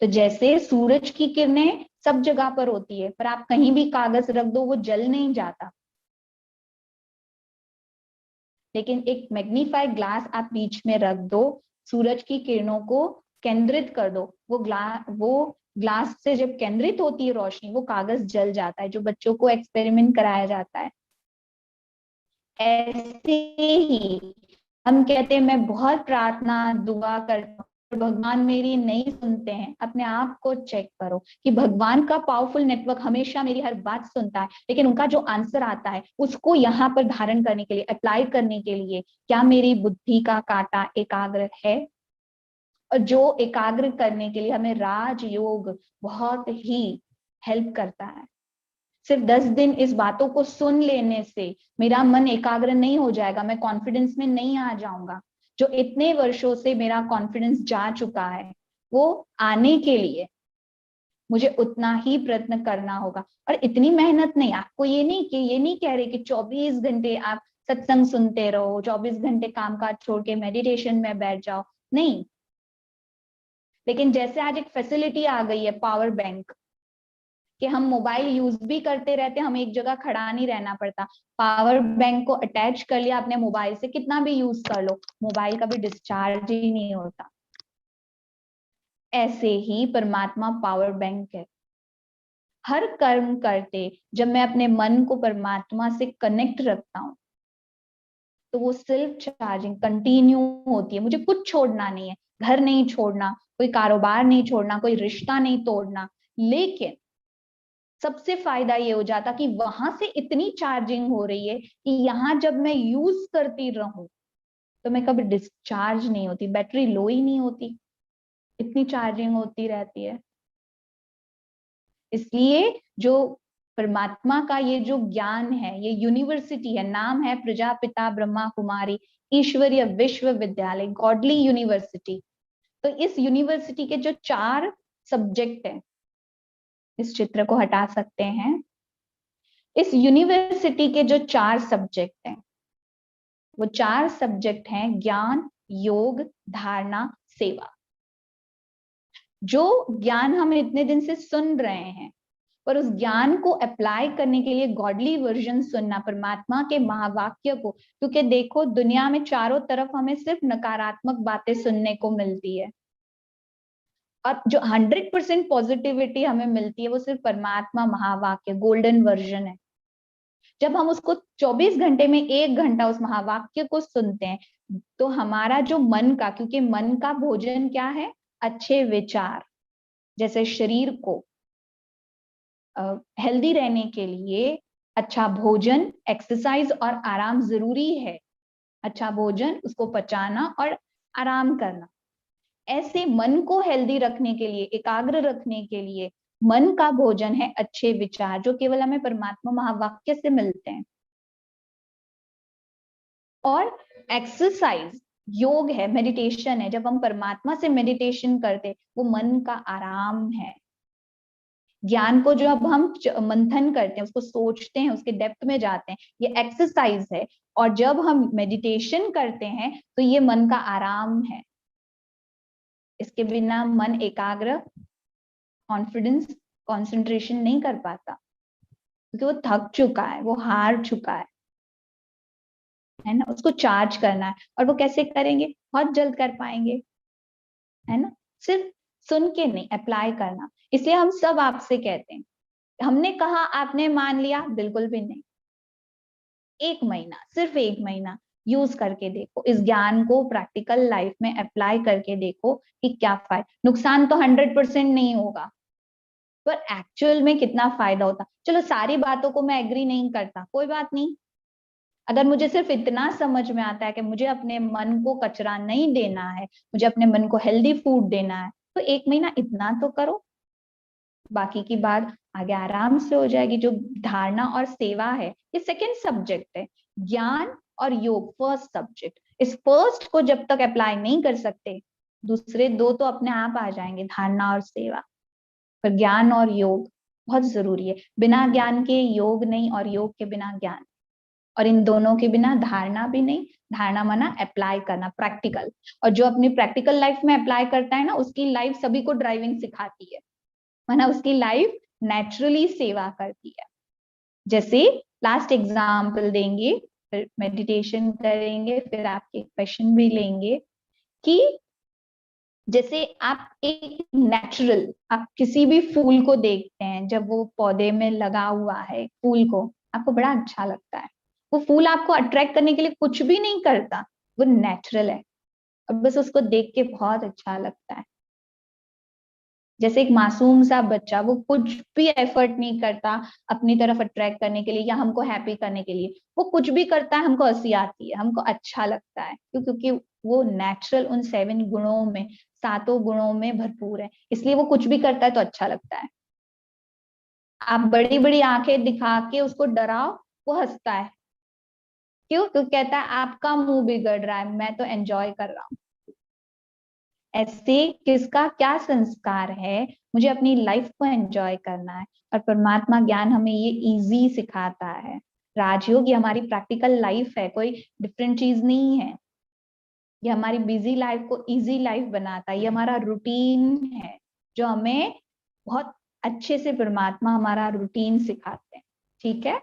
तो जैसे सूरज की किरणें सब जगह पर होती है, पर आप कहीं भी कागज रख दो वो जल नहीं जाता, लेकिन एक मैग्नीफाइड ग्लास आप बीच में रख दो, सूरज की किरणों को केंद्रित कर दो, वो ग्लास से जब केंद्रित होती है रोशनी, वो कागज जल जाता है, जो बच्चों को एक्सपेरिमेंट कराया जाता है। ऐसे ही हम कहते हैं मैं बहुत प्रार्थना दुआ करता हूँ, भगवान मेरी नहीं सुनते हैं। अपने आप को चेक करो कि भगवान का पावरफुल नेटवर्क हमेशा मेरी हर बात सुनता है, लेकिन उनका जो आंसर आता है उसको यहाँ पर धारण करने के लिए, अप्लाई करने के लिए, क्या मेरी बुद्धि का कांटा एकाग्र है। और जो एकाग्र करने के लिए हमें राजयोग बहुत ही हेल्प करता है। सिर्फ 10 दिन इस बातों को सुन लेने से मेरा मन एकाग्र नहीं हो जाएगा, मैं कॉन्फिडेंस में नहीं आ जाऊंगा। जो इतने वर्षों से मेरा कॉन्फिडेंस जा चुका है, वो आने के लिए मुझे उतना ही प्रयत्न करना होगा। और इतनी मेहनत नहीं, आपको ये नहीं कह रहे कि 24 घंटे आप सत्संग सुनते रहो, 24 घंटे कामकाज छोड़ के मेडिटेशन में बैठ जाओ, नहीं। लेकिन जैसे आज एक फैसिलिटी आ गई है पावर बैंक, कि हम मोबाइल यूज भी करते रहते हैं, हमें एक जगह खड़ा नहीं रहना पड़ता, पावर बैंक को अटैच कर लिया अपने मोबाइल से, कितना भी यूज कर लो, मोबाइल का भी डिस्चार्ज ही नहीं होता। ऐसे ही परमात्मा पावर बैंक है। हर कर्म करते जब मैं अपने मन को परमात्मा से कनेक्ट रखता हूं, तो वो सेल्फ चार्जिंग कंटिन्यू होती है। मुझे कुछ छोड़ना नहीं है, घर नहीं छोड़ना, कोई कारोबार नहीं छोड़ना, कोई रिश्ता नहीं तोड़ना। लेकिन सबसे फायदा ये हो जाता कि वहां से इतनी चार्जिंग हो रही है कि यहाँ जब मैं यूज करती रहूं तो मैं कभी डिस्चार्ज नहीं होती, बैटरी लो ही नहीं होती, इतनी चार्जिंग होती रहती है। इसलिए जो परमात्मा का ये जो ज्ञान है, ये यूनिवर्सिटी है, नाम है प्रजापिता ब्रह्मा कुमारी ईश्वरीय विश्वविद्यालय, गॉडली यूनिवर्सिटी। तो इस यूनिवर्सिटी के जो 4 सब्जेक्ट है, इस चित्र को हटा सकते हैं। इस यूनिवर्सिटी के जो 4 सब्जेक्ट हैं, वो 4 सब्जेक्ट हैं ज्ञान, योग, धारणा, सेवा। जो ज्ञान हम इतने दिन से सुन रहे हैं, पर उस ज्ञान को अप्लाई करने के लिए गॉडली वर्जन सुनना, परमात्मा के महावाक्य को। क्योंकि देखो दुनिया में चारों तरफ हमें सिर्फ नकारात्मक बातें सुनने को मिलती है, और जो 100% पॉजिटिविटी हमें मिलती है वो सिर्फ परमात्मा महावाक्य गोल्डन वर्जन है। जब हम उसको 24 घंटे में 1 घंटा उस महावाक्य को सुनते हैं, तो हमारा जो मन का, क्योंकि मन का भोजन क्या है, अच्छे विचार। जैसे शरीर को हेल्दी रहने के लिए अच्छा भोजन, एक्सरसाइज और आराम जरूरी है। अच्छा भोजन, उसको पचाना और आराम करना। ऐसे मन को हेल्दी रखने के लिए, एकाग्र रखने के लिए मन का भोजन है अच्छे विचार, जो केवल हमें परमात्मा महावाक्य से मिलते हैं। और एक्सरसाइज योग है, मेडिटेशन है। जब हम परमात्मा से मेडिटेशन करते, वो मन का आराम है। ज्ञान को जो अब हम मंथन करते हैं, उसको सोचते हैं, उसके डेप्थ में जाते हैं, ये एक्सरसाइज है। और जब हम मेडिटेशन करते हैं तो ये मन का आराम है। इसके बिना मन एकाग्र, कॉन्फिडेंस, कंसंट्रेशन नहीं कर पाता, क्योंकि वो थक चुका है, वो हार चुका है ना। उसको चार्ज करना है, और वो कैसे करेंगे, बहुत जल्द कर पाएंगे, है ना। सिर्फ सुन के नहीं, अप्लाई करना। इसलिए हम सब आपसे कहते हैं, हमने कहा आपने मान लिया, बिल्कुल भी नहीं। 1 महीना, सिर्फ 1 महीना यूज करके देखो, इस ज्ञान को प्रैक्टिकल लाइफ में अप्लाई करके देखो कि क्या फायदा। नुकसान तो 100% नहीं होगा, पर एक्चुअल में कितना फायदा होता। चलो सारी बातों को मैं एग्री नहीं करता, कोई बात नहीं। अगर मुझे सिर्फ इतना समझ में आता है कि मुझे अपने मन को कचरा नहीं देना है, मुझे अपने मन को हेल्दी फूड देना है, तो 1 महीना इतना तो करो। बाकी की बात आगे आराम से हो जाएगी। जो धारणा और सेवा है, ये सेकंड सब्जेक्ट है। ज्ञान और योग फर्स्ट सब्जेक्ट। इस फर्स्ट को जब तक अप्लाई नहीं कर सकते, दूसरे 2 तो अपने आप आ जाएंगे, धारणा और सेवा। पर ज्ञान और योग बहुत जरूरी है। बिना ज्ञान के योग नहीं, और योग के बिना ज्ञान, और इन दोनों के बिना धारणा भी नहीं। धारणा माना अप्लाई करना, प्रैक्टिकल। और जो अपनी प्रैक्टिकल लाइफ में अप्लाई करता है ना, उसकी लाइफ सभी को ड्राइविंग सिखाती है, माना उसकी लाइफ नेचुरली सेवा करती है। जैसे लास्ट एग्जाम्पल देंगे, फिर मेडिटेशन करेंगे, फिर आपके क्वेश्चन भी लेंगे। कि जैसे आप एक नेचुरल, आप किसी भी फूल को देखते हैं, जब वो पौधे में लगा हुआ है, फूल को आपको बड़ा अच्छा लगता है। वो फूल आपको अट्रैक्ट करने के लिए कुछ भी नहीं करता, वो नेचुरल है, और बस उसको देख के बहुत अच्छा लगता है। जैसे एक मासूम सा बच्चा, वो कुछ भी एफर्ट नहीं करता अपनी तरफ अट्रैक्ट करने के लिए या हमको हैप्पी करने के लिए। वो कुछ भी करता है, हमको हंसी आती है, हमको अच्छा लगता है। क्योंकि वो नेचुरल उन 7 गुणों में, 7 गुणों में भरपूर है, इसलिए वो कुछ भी करता है तो अच्छा लगता है। आप बड़ी बड़ी आंखें दिखा के उसको डराओ, वो हंसता है। क्यों? क्योंकि कहता है आपका मुंह बिगड़ रहा है, मैं तो एंजॉय कर रहा हूँ। ऐसे किसका क्या संस्कार है, मुझे अपनी लाइफ को एंजॉय करना है। और परमात्मा ज्ञान हमें ये इजी सिखाता है। राजयोग ये हमारी प्रैक्टिकल लाइफ है, कोई डिफरेंट चीज नहीं है। ये हमारी बिजी लाइफ को इजी लाइफ बनाता है। ये हमारा रूटीन है जो हमें बहुत अच्छे से परमात्मा हमारा रूटीन सिखाते हैं। ठीक है।